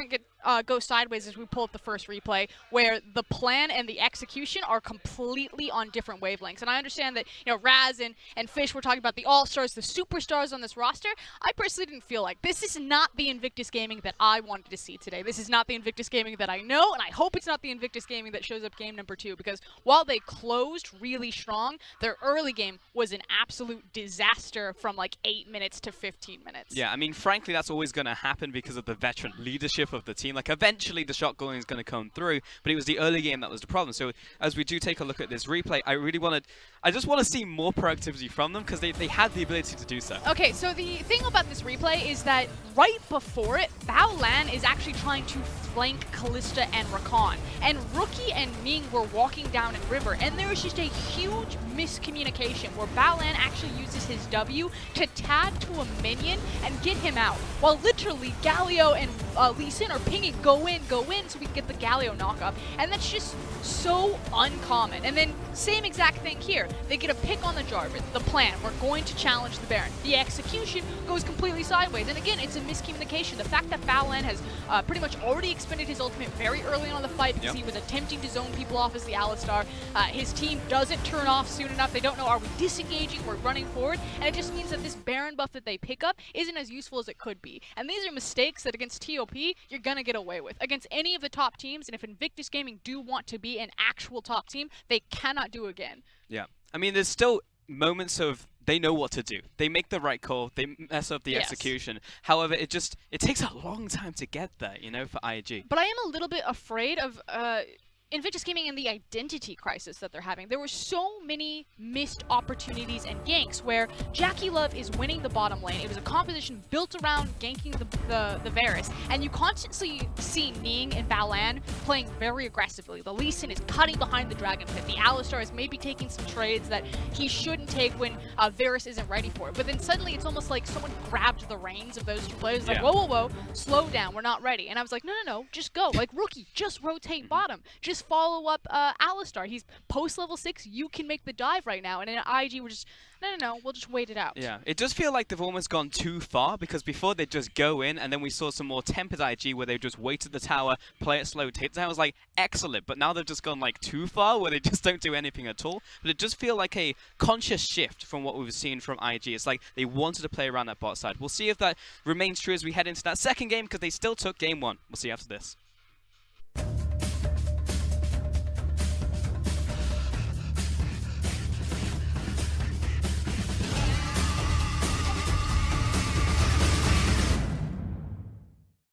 [SPEAKER 8] go sideways as we pull up the first replay, where the plan and the execution are completely on different wavelengths. And I understand that, you know, Raz and Fish were talking about the all-stars, the superstars on this roster. I personally didn't feel like this is not the Invictus Gaming that I wanted to see today. This is not the Invictus Gaming that I know, and I hope it's not the Invictus Gaming that shows up game number 2, because while they closed really strong, their early game was an absolute disaster from like 8 minutes to 15 minutes.
[SPEAKER 7] Yeah, I mean, frankly, that's always going to happen because of the veteran leadership of the team. Like, eventually the shot calling is going to come through, but it was the early game that was the problem. So as we do take a look at this replay, I just want to see more proactivity from them, because they had the ability to do so.
[SPEAKER 8] Okay, so the thing about this replay is that right before it, Baolan is actually trying to flank Kalista and Rakan. And Rookie and Ning were walking down in River, and there was just a huge miscommunication where Baolan actually uses his W to tag to a minion and get him out, while literally Galio and Lee Sin are pinging, go in, so we can get the Galio knockup. And that's just so uncommon. And then same exact thing here. They get a pick on the Jarvan. The plan, we're going to challenge the Baron. The execution goes completely sideways. And again, it's a miscommunication. The fact that Baolan has pretty much already expended his ultimate very early on in the fight, because he was attempting to zone people off as the Alistar. His team doesn't turn off soon enough. They don't know, are we disengaging, we're running forward. And it just means that this Baron buff that they pick up isn't as useful as it could be. And these are mistakes that against TOP, you're going to get away with. Against any of the top teams, and if Invictus Gaming do want to be an actual top team, they cannot do again.
[SPEAKER 7] Yeah. I mean, there's still moments of they know what to do. They make the right call. They mess up the execution. However, it takes a long time to get there, you know, for IG.
[SPEAKER 8] But I am a little bit afraid of Invictus Gaming and the identity crisis that they're having. There were so many missed opportunities and ganks where JackeyLove is winning the bottom lane. It was a composition built around ganking the Varus, and you constantly see Ning and Baolan playing very aggressively. The Lee Sin is cutting behind the Dragon Pit. The Alistar is maybe taking some trades that he shouldn't take when Varus isn't ready for it. But then suddenly it's almost like someone grabbed the reins of those two players. Like, whoa, whoa, whoa, slow down, we're not ready. And I was like, no, no, no, just go. Like, rookie, just rotate bottom. Just follow up Alistar. He's post level 6. You can make the dive right now. And in IG, we're just, no, no, no, we'll just wait it out.
[SPEAKER 7] Yeah, it does feel like they've almost gone too far, because before they'd just go in, and then we saw some more tempered IG where they just waited the tower, play it slow, take the tower. Was like, excellent. But now they've just gone like too far where they just don't do anything at all. But it does feel like a conscious shift from what we've seen from IG. It's like they wanted to play around that bot side. We'll see if that remains true as we head into that second game, because they still took game 1. We'll see after this.